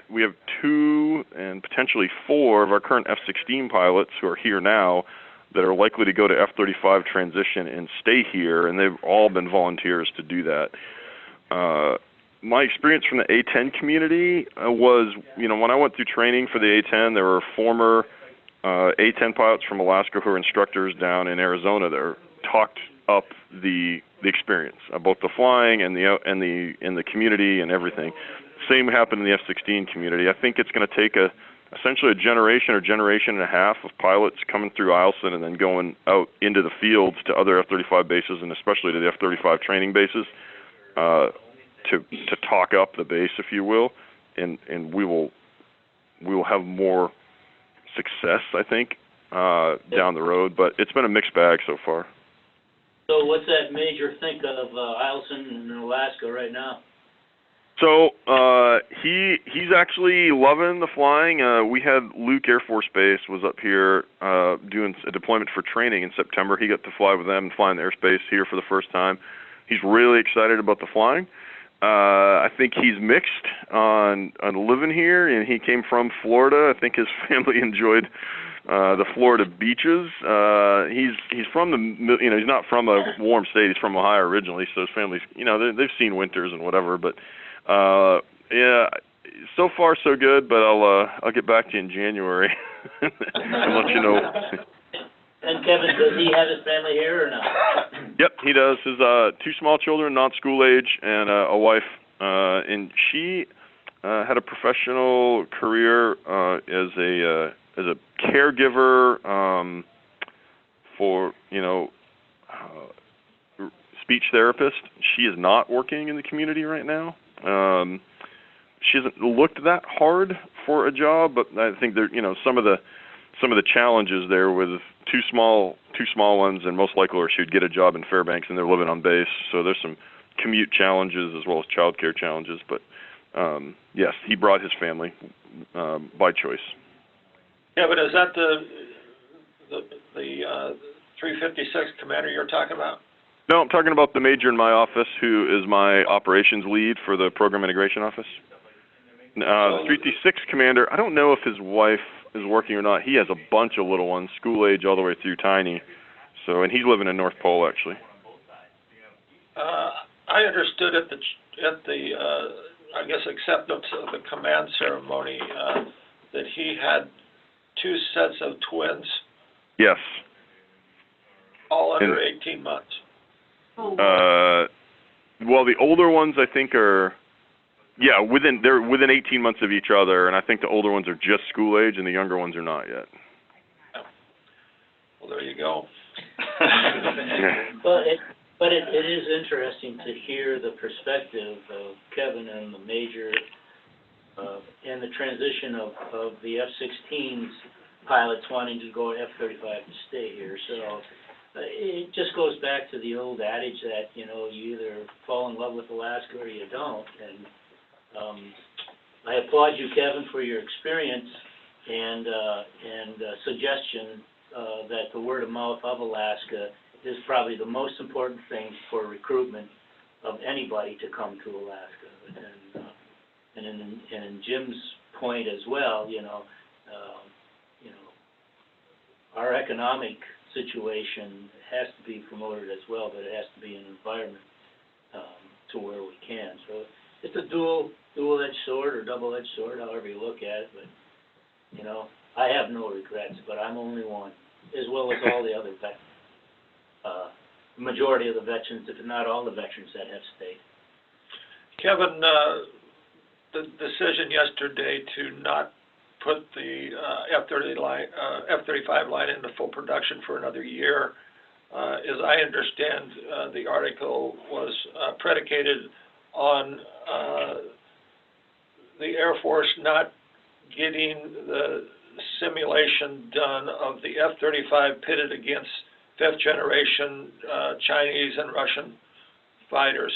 S7: 2 and potentially 4 of our current F-16 pilots who are here now that are likely to go to F-35 transition and stay here, and they've all been volunteers to do that. My experience from the A-10 community was, when I went through training for the A-10, there were former A-10 pilots from Alaska who are instructors down in Arizona that talked up the experience, both the flying and the community and everything. Same happened in the F-16 community. I think it's going to take essentially a generation or generation and a half of pilots coming through Eielson and then going out into the fields to other F-35 bases and especially to the F-35 training bases to talk up the base, if you will, and we will have more success, I think, down the road. But it's been a mixed bag so far.
S4: So what's that major think of Eielson in Alaska right now?
S7: So he's actually loving the flying. We had Luke Air Force Base was up here doing a deployment for training in September. He got to fly with them and fly in the airspace here for the first time. He's really excited about the flying. I think he's mixed on living here, and he came from Florida. I think his family enjoyed the Florida beaches. He's from he's not from a warm state. He's from Ohio originally, so his family's they've seen winters and whatever. But yeah, so far so good. But I'll get back to you in January and let you know.
S4: And Kevin, does he have his family here or not?
S7: Yep, he does. His 2 small children, not school age, and a wife. And she had a professional career as a caregiver for speech therapist. She is not working in the community right now. She hasn't looked that hard for a job, but I think there some of the challenges there with two small ones, and most likely she would get a job in Fairbanks, and they're living on base. So there's some commute challenges as well as child care challenges. But yes, he brought his family by choice.
S1: Yeah, but is that the 356 commander you're talking about?
S7: No, I'm talking about the major in my office who is my operations lead for the program integration office. The 356 commander, I don't know if his wife is working or not. He has a bunch of little ones, school age all the way through tiny. So, and he's living in North Pole actually.
S1: I understood at the I guess acceptance of the command ceremony that he had 2 sets of twins.
S7: Yes.
S1: All under 18 months.
S7: Well, the older ones I think are. Yeah, they're within 18 months of each other, and I think the older ones are just school age, and the younger ones are not yet.
S1: Well, there you go.
S4: But it is interesting to hear the perspective of Kevin and the major, and the transition of the F-16's pilots wanting to go to F-35 to stay here. So It just goes back to the old adage that, you know, you either fall in love with Alaska or you don't. And I applaud you, Kevin, for your experience and suggestion that the word of mouth of Alaska is probably the most important thing for recruitment of anybody to come to Alaska. And in Jim's point as well, you know, our economic situation has to be promoted as well, but it has to be an environment to where we can. So it's a dual-edged sword or double-edged sword, however you look at it. But you know, I have no regrets, but I'm only one, as well as all the other veterans. The majority of the veterans, if not all the veterans that have stayed.
S1: Kevin, the decision yesterday to not put the F-35 line into full production for another year, as I understand, the article was predicated on the Air Force not getting the simulation done of the F-35 pitted against fifth-generation Chinese and Russian fighters.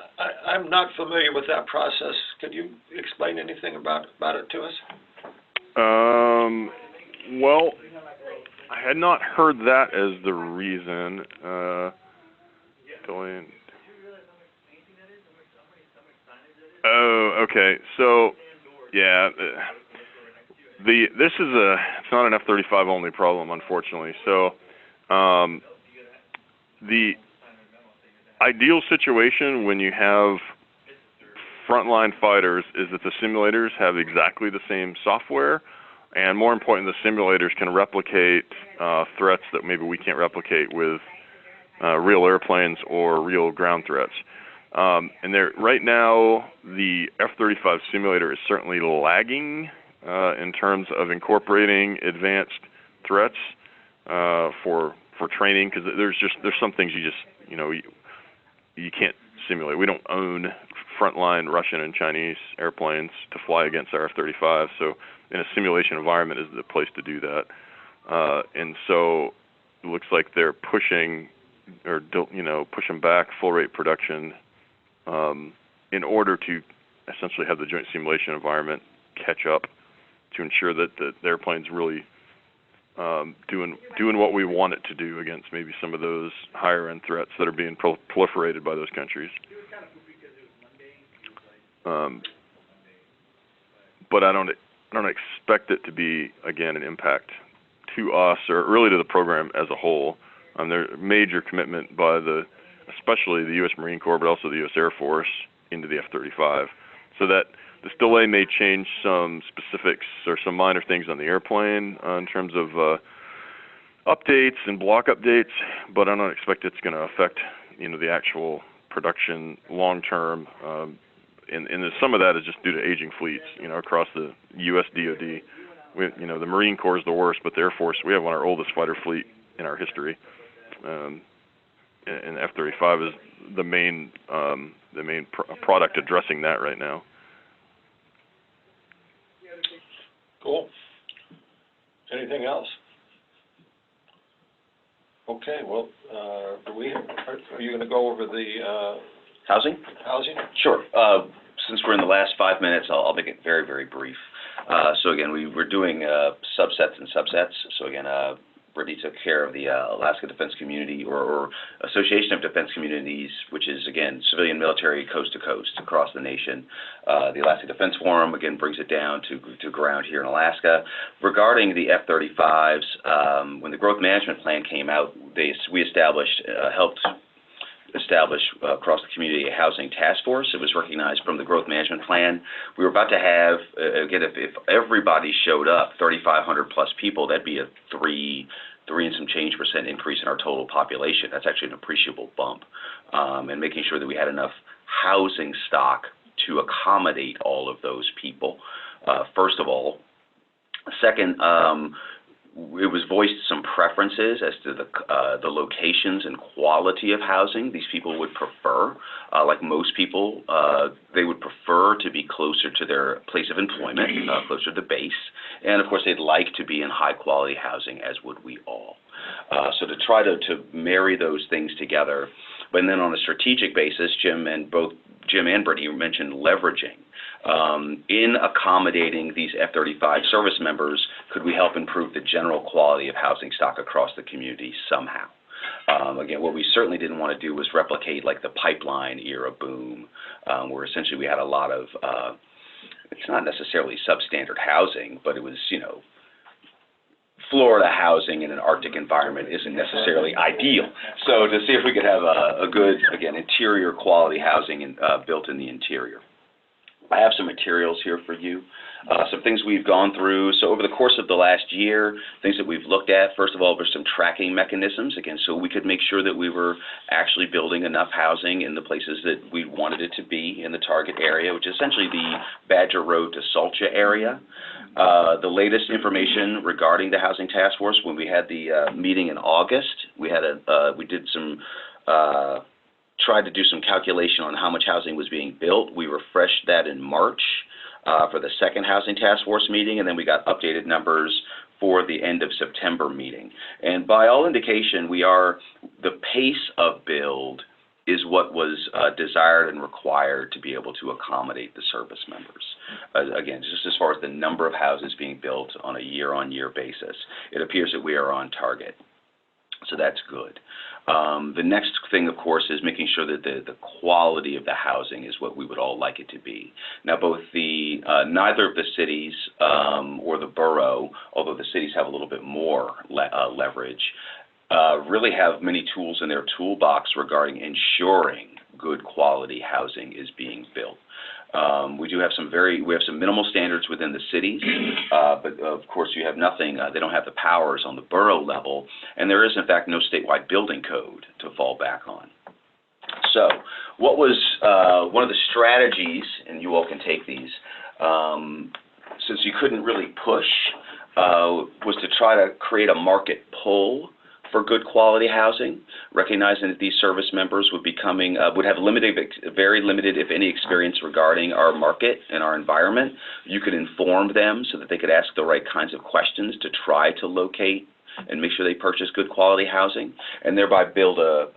S1: I'm not familiar with that process. Could you explain anything about it to us?
S7: Well, I had not heard that as the reason. Oh, okay. So, yeah, it's not an F-35 only problem, unfortunately. So, the ideal situation when you have frontline fighters is that the simulators have exactly the same software, and more important, the simulators can replicate threats that maybe we can't replicate with real airplanes or real ground threats. And right now, the F-35 simulator is certainly lagging in terms of incorporating advanced threats for training, because there's some things you can't simulate. We don't own frontline Russian and Chinese airplanes to fly against our F-35, so in a simulation environment is the place to do that. And so it looks like they're pushing back full rate production in order to essentially have the joint simulation environment catch up to ensure that the airplane's really doing what we want it to do against maybe some of those higher end threats that are being proliferated by those countries. But I don't expect it to be, again, an impact to us or really to the program as a whole. There's a major commitment by especially the U.S. Marine Corps, but also the U.S. Air Force into the F-35. So that this delay may change some specifics or some minor things on the airplane in terms of updates and block updates, but I don't expect it's going to affect the actual production long term. And some of that is just due to aging fleets, across the U.S. DoD. The Marine Corps is the worst, but the Air Force, we have one of our oldest fighter fleet in our history. And F-35 is the main product addressing that right now.
S1: Cool. Anything else? Okay, well, are you going to go over the
S3: Housing?
S1: housing?
S3: Sure. Since we're in the last 5 minutes, I'll make it very, very brief. So again, we're doing subsets and subsets. So again, Brittany took care of the Alaska Defense Community or Association of Defense Communities, which is, again, civilian military coast to coast across the nation. The Alaska Defense Forum, again, brings it down to ground here in Alaska. Regarding the F-35s, when the Growth Management Plan came out, we helped establish across the community a housing task force. It was recognized from the Growth Management Plan. We were about to have, again, if everybody showed up, 3,500 plus people, that'd be a 3 and some change % increase in our total population. That's actually an appreciable bump. And making sure that we had enough housing stock to accommodate all of those people, first of all. Second, it was voiced some preferences as to the locations and quality of housing these people would prefer. Like most people, they would prefer to be closer to their place of employment, closer to the base, and of course they'd like to be in high-quality housing, as would we all. So to try to marry those things together, but then on a strategic basis, Jim and Brittany mentioned leveraging. In accommodating these F-35 service members, could we help improve the general quality of housing stock across the community somehow? Again, what we certainly didn't want to do was replicate like the pipeline era boom, where essentially we had a lot of, it's not necessarily substandard housing, but it was, Florida housing in an Arctic environment isn't necessarily ideal. So to see if we could have a good, again, interior quality housing built in the interior. I have some materials here for you, some things we've gone through. So over the course of the last year, things that we've looked at, first of all, there's some tracking mechanisms, again, so we could make sure that we were actually building enough housing in the places that we wanted it to be in the target area, which is essentially the Badger Road to Salcha area. The latest information regarding the Housing Task Force, when we had the meeting in August, we did some tried to do some calculation on how much housing was being built. We refreshed that in March for the second Housing Task Force meeting, and then we got updated numbers for the end of September meeting. And by all indication, the pace of build is what was desired and required to be able to accommodate the service members. Again, just as far as the number of houses being built on a year-on-year basis, it appears that we are on target. So that's good. The next thing, of course, is making sure that the quality of the housing is what we would all like it to be. Now, both neither of the cities or the borough, although the cities have a little bit more leverage, really have many tools in their toolbox regarding ensuring good quality housing is being built. We have some minimal standards within the cities, but of course you have nothing, they don't have the powers on the borough level, and there is in fact no statewide building code to fall back on. So what was one of the strategies, and you all can take these, since you couldn't really push, was to try to create a market pull for good quality housing, recognizing that these service members would have very limited, if any, experience regarding our market and our environment. You could inform them so that they could ask the right kinds of questions to try to locate and make sure they purchase good quality housing, and thereby build a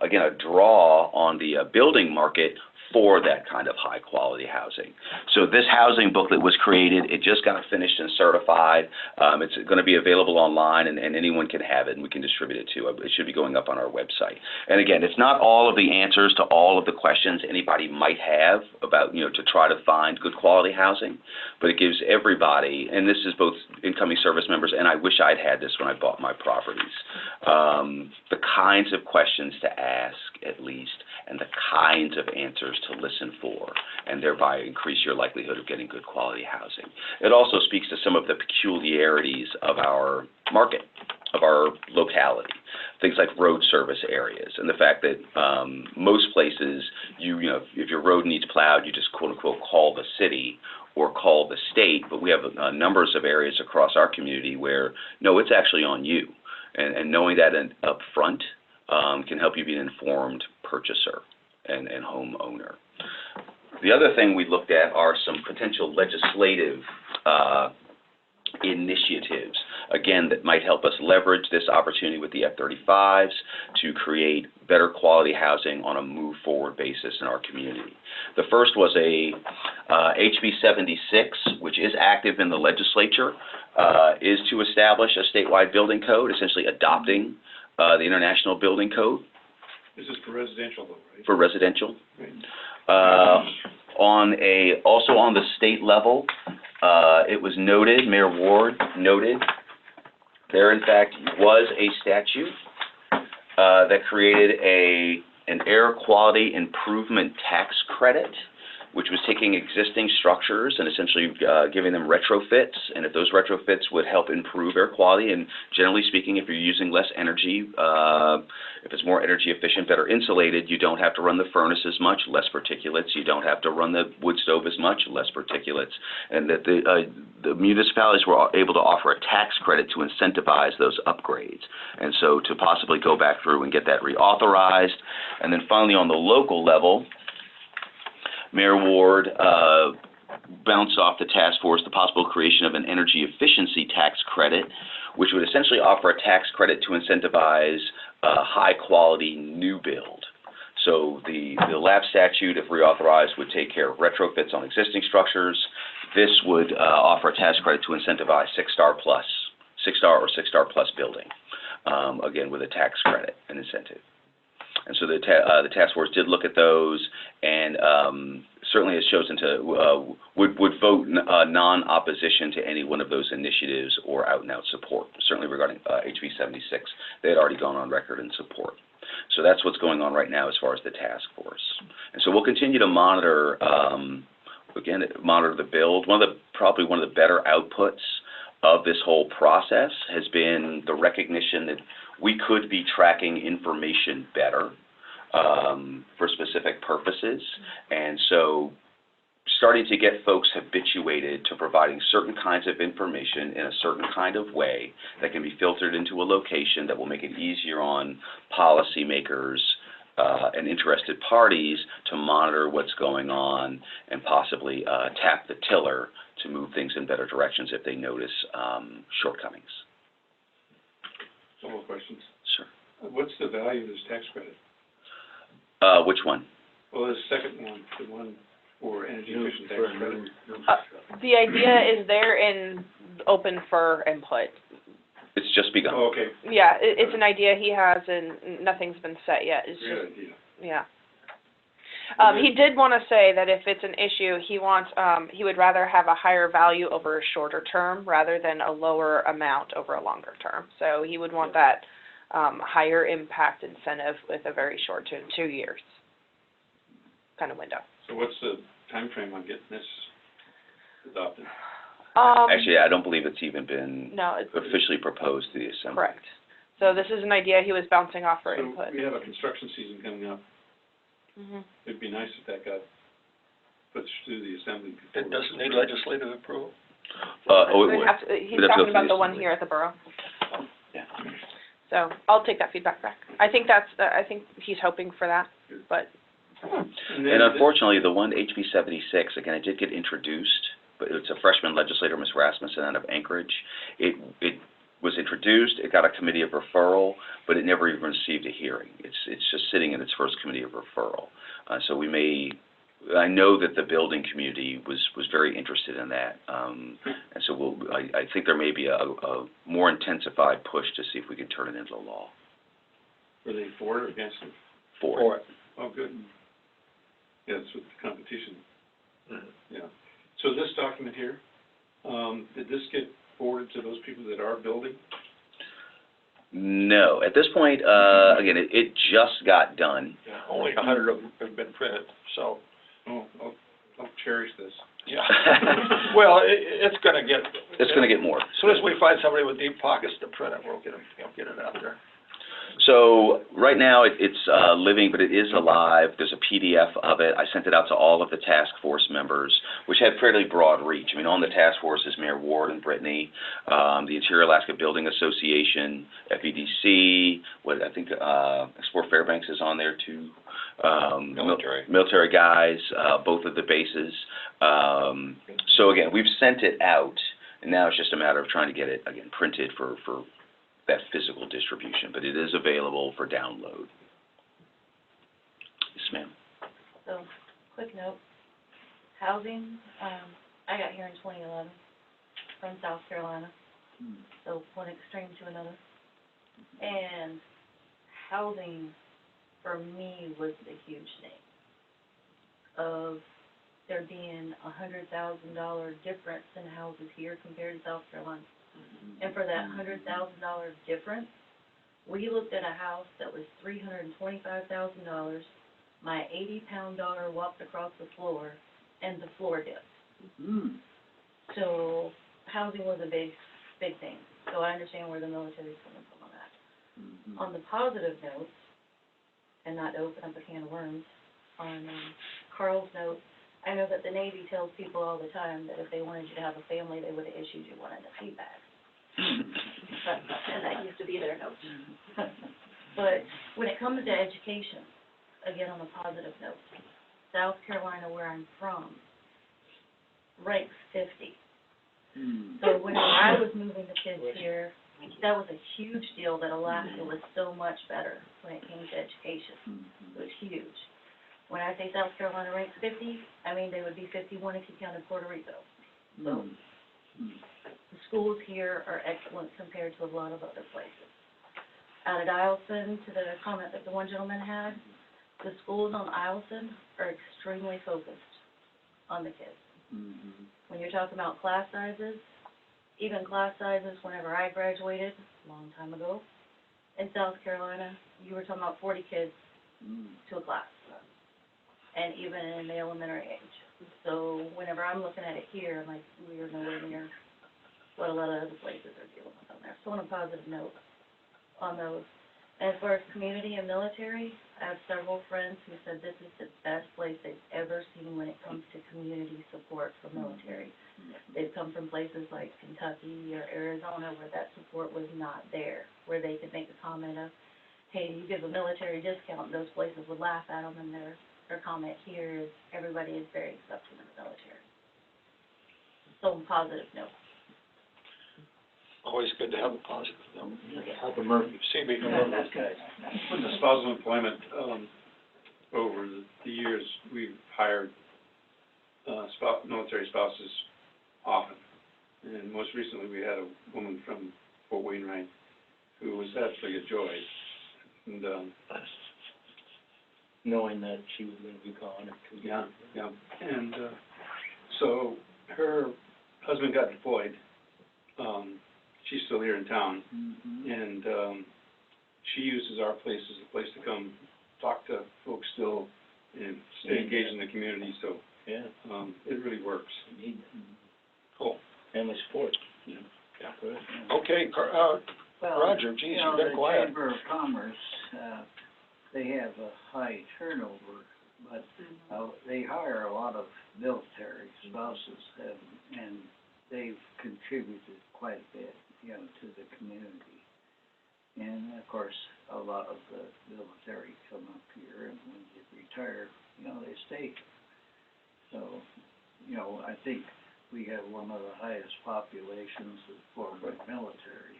S3: draw on the building market for that kind of high quality housing. So this housing booklet was created, it just got finished and certified. It's going to be available online, and anyone can have it and we can distribute it to. It should be going up on our website. And again, it's not all of the answers to all of the questions anybody might have about, to try to find good quality housing, but it gives everybody, and this is both incoming service members, and I wish I'd had this when I bought my properties, the kinds of questions to ask at least, and the kinds of answers to listen for, and thereby increase your likelihood of getting good quality housing. It also speaks to some of the peculiarities of our market, of our locality, things like road service areas, and the fact that most places, if your road needs plowed, you just quote-unquote call the city or call the state, but we have numbers of areas across our community where, no, it's actually on you, and knowing that up front can help you be an informed purchaser and homeowner. The other thing we looked at are some potential legislative initiatives, again, that might help us leverage this opportunity with the F-35s to create better quality housing on a move-forward basis in our community. The first was a HB 76, which is active in the legislature, is to establish a statewide building code, essentially adopting the International Building Code.
S6: This is for residential though, right?
S3: For residential.
S6: Right.
S3: Also on the state level, it was noted, Mayor Ward noted, there in fact was a statute that created an air quality improvement tax credit which was taking existing structures and essentially giving them retrofits, and if those retrofits would help improve air quality, and generally speaking, if you're using less energy, if it's more energy efficient, better insulated, you don't have to run the furnace as much, less particulates, you don't have to run the wood stove as much, less particulates, and that the municipalities were able to offer a tax credit to incentivize those upgrades, and so to possibly go back through and get that reauthorized. And then finally on the local level, Mayor Ward bounced off the task force the possible creation of an energy efficiency tax credit, which would essentially offer a tax credit to incentivize high-quality new build. So the LAP statute, if reauthorized, would take care of retrofits on existing structures. This would offer a tax credit to incentivize six-star or six-star plus building, again with a tax credit and incentive. And so the task force did look at those, and certainly has chosen to would vote non-opposition to any one of those initiatives or out-and-out support. Certainly regarding HB 76, they had already gone on record in support. So that's what's going on right now as far as the task force. And so we'll continue to monitor, monitor the build. Probably one of the better outputs of this whole process has been the recognition that we could be tracking information better for specific purposes, and so starting to get folks habituated to providing certain kinds of information in a certain kind of way that can be filtered into a location that will make it easier on policymakers and interested parties to monitor what's going on and possibly tap the tiller to move things in better directions if they notice shortcomings.
S6: Some more questions.
S3: Sure.
S6: What's the value of this tax credit?
S3: Which one?
S6: Well, the second one, the one for energy efficient tax credit.
S2: The idea is they're in open for input.
S3: It's just begun.
S6: Oh, okay.
S2: Yeah, it's an idea he has, and nothing's been set yet. It's
S6: Great
S2: just,
S6: idea.
S2: yeah. He did want to say that if it's an issue, he would rather have a higher value over a shorter term rather than a lower amount over a longer term. So he would want that higher impact incentive with a very short 2 years kind of window.
S6: So what's the time frame on getting this adopted?
S3: Actually, I don't believe it's even been
S2: it's
S3: officially proposed to the Assembly.
S2: correct. So this is an idea he was bouncing off for input.
S6: So we have a construction season coming up.
S2: Mhm.
S6: It'd be nice if that got put through the Assembly.
S1: It doesn't need legislative approval?
S2: He's talking about the one here at the borough.
S3: Yeah.
S2: So I'll take that feedback back. I think he's hoping for that, but.
S6: And
S3: And unfortunately, the one HB 76, again, it did get introduced, but it's a freshman legislator, Ms. Rasmussen, out of Anchorage. It was introduced, it got a committee of referral, but it never even received a hearing. It's just sitting in its first committee of referral. So I know that the building community was very interested in that, and so I think there may be a more intensified push to see if we can turn it into law.
S6: Were they for it or against it?
S3: For it.
S6: Oh, good. Yeah, it's with the competition.
S1: Mhm.
S6: Yeah. So this document here, did this get forwarded to those people that are building?
S3: No. At this point, again, it just got done.
S1: Yeah, only 100 of them have been printed, so.
S6: Oh, I'll cherish this.
S1: Yeah. Well, it's going to get.
S3: It's going to get more.
S1: As soon as we find somebody with deep pockets to print it, we'll get it out there.
S3: So right now it's living, but it is alive. There's a PDF of it. I sent it out to all of the task force members, which had fairly broad reach. I mean, on the task force is Mayor Ward and Brittany, the Interior Alaska Building Association, FEDC, I think Explore Fairbanks is on there too. Military guys, both of the bases. So again, we've sent it out, and now it's just a matter of trying to get it, again, printed for that physical distribution, but it is available for download. Yes, ma'am.
S8: So, quick note, housing, I got here in 2011 from South Carolina, so one extreme to another. And housing, for me, was the huge thing of there being $100,000 difference in houses here compared to South Carolina. And for that $100,000 difference, we looked at a house that was $325,000. My 80-pound daughter walked across the floor and the floor dipped.
S4: Mm.
S8: So housing was a big thing. So I understand where the military's coming from on that.
S4: Mhm.
S8: On the positive note, and not to open up a can of worms, on Carl's note, I know that the Navy tells people all the time that if they wanted you to have a family, they would have issued you one in a tea bag.
S5: And that used to be their notes.
S8: But when it comes to education, again, on a positive note, South Carolina, where I'm from, ranks 50.
S4: Mm.
S8: So whenever I was moving the kids here, that was a huge deal that Alaska was so much better when it came to education.
S4: Mhm.
S8: It was huge. When I say South Carolina ranks 50, I mean they would be 51 if you counted Puerto Rico. So
S4: Mm. Mm.
S8: the schools here are excellent compared to a lot of other places. Out at Eielson, to the comment that the one gentleman had, the schools on Eielson are extremely focused on the kids.
S4: Mhm.
S8: When you're talking about class sizes, even class sizes, whenever I graduated, a long time ago, in South Carolina, you were talking about 40 kids
S4: Mm.
S8: to a class, and even in the elementary age. So whenever I'm looking at it here, I'm like, we are nowhere near what a lot of other places are dealing with on there. So on a positive note on those. And as far as community and military, I have several friends who said this is the best place they've ever seen when it comes to community support for military. They've come from places like Kentucky or Arizona where that support was not there, where they could make a comment of, hey, you give a military discount, and those places would laugh at them, and their comment here is everybody is very accepting of the military. So on a positive note.
S1: Always good to have a positive note.
S6: Help a Murphy.
S1: See me.
S4: Those guys.
S6: With the spousal employment, over the years, we've hired, military spouses often. And most recently, we had a woman from Fort Wainwright who was absolutely a joy. And,
S4: Knowing that she was gonna be gone in 2
S6: yeah,
S4: years.
S6: yeah. And, so her husband got deployed. She's still here in town.
S4: Mhm.
S6: And she uses our place as a place to come talk to folks still and stay engaged in the community, so
S4: Yeah,
S6: it really works.
S4: you need
S6: Cool.
S4: family support.
S6: Yeah.
S4: Good.
S1: Okay,
S9: Well,
S1: Roger, geez, you've been quiet.
S9: the Chamber of Commerce, they have a high turnover, but they hire a lot of military spouses, and they've contributed quite a bit, to the community. And of course, a lot of the military come up here, and when they retire, they stay. So, I think we have one of the highest populations of former military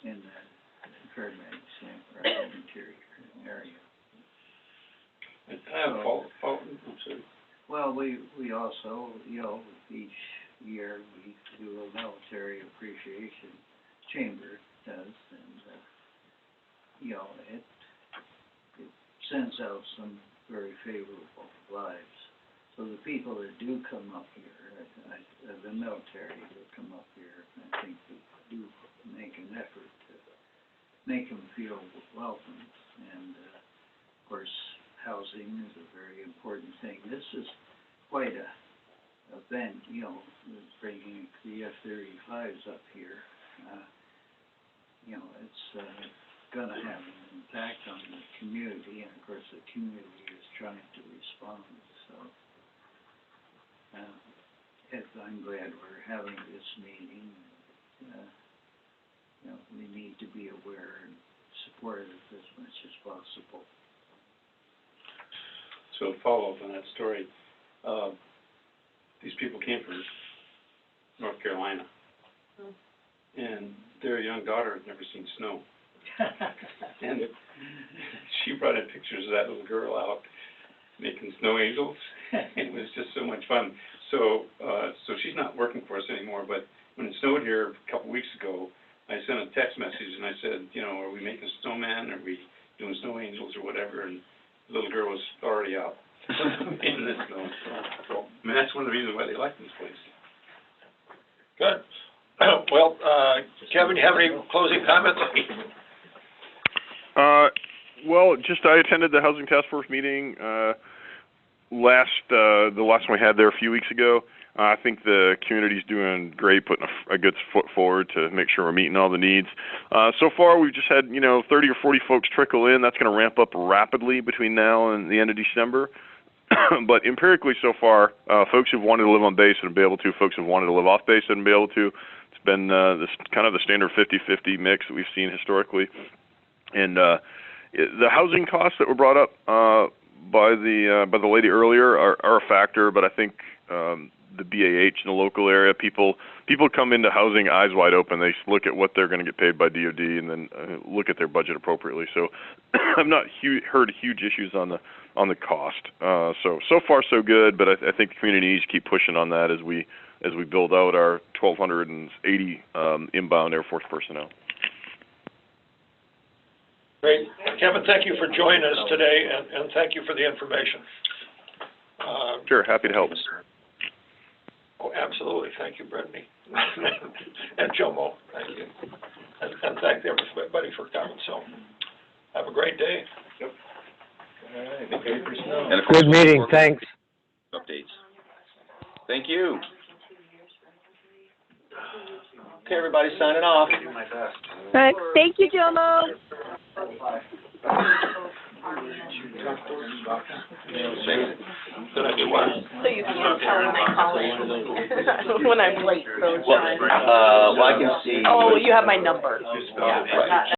S9: in the Fairbanks and interior area.
S6: And I have a I'm sorry.
S9: Well, we also, each year we do a military appreciation, chamber does, and, it sends out some very favorable lives. So the people that do come up here, the military that come up here, I think we do make an effort to make them feel welcome. And, of course, housing is a very important thing. This is quite a event, bringing the F-35s up here. It's gonna have an impact on the community, and of course, the community is trying to respond, so. I'm glad we're having this meeting. We need to be aware and supportive as much as possible.
S6: So follow up on that story. These people came from North Carolina. And their young daughter had never seen snow. And she brought in pictures of that little girl out making snow angels. It was just so much fun. So she's not working for us anymore, but when it snowed here a couple weeks ago, I sent a text message and I said, are we making a snowman? Are we doing snow angels or whatever? And the little girl was already out in the snow. So, I mean, that's one of the reasons why they like this place.
S1: Good. Well, Kevin, you have any closing comments?
S7: Well, just I attended the Housing Task Force meeting. the last one we had there a few weeks ago, I think the community's doing great, putting a good foot forward to make sure we're meeting all the needs. So far, we've just had, 30 or 40 folks trickle in. That's going to ramp up rapidly between now and the end of December. But empirically so far, folks who've wanted to live on base and be able to, folks who've wanted to live off base and be able to. It's been this kind of the standard 50-50 mix that we've seen historically. And the housing costs that were brought up by the lady earlier are a factor, but I think the BAH in the local area, people come into housing eyes wide open. They look at what they're going to get paid by DOD and then look at their budget appropriately. So I've not heard huge issues on the cost. So far so good, but I think the community needs to keep pushing on that as we build out our 1,280 inbound Air Force personnel.
S1: Great. Kevin, thank you for joining us today, and thank you for the information.
S7: Sure, happy to help.
S1: Oh, absolutely. Thank you, Brittany. And Jomo, thank you. And thank everybody for coming. So have a great day.
S6: Yep.
S4: All right, okay, personnel.
S3: And of course,
S10: Good meeting, thanks.
S3: Updates. Thank you.
S4: Okay, everybody signing off.
S11: All right, thank you, Jomo.
S1: Did I do what?
S2: So you can tell when I call in, when I'm late, so it's fine.
S3: Well, I can see.
S2: Oh, you have my number.
S3: Right.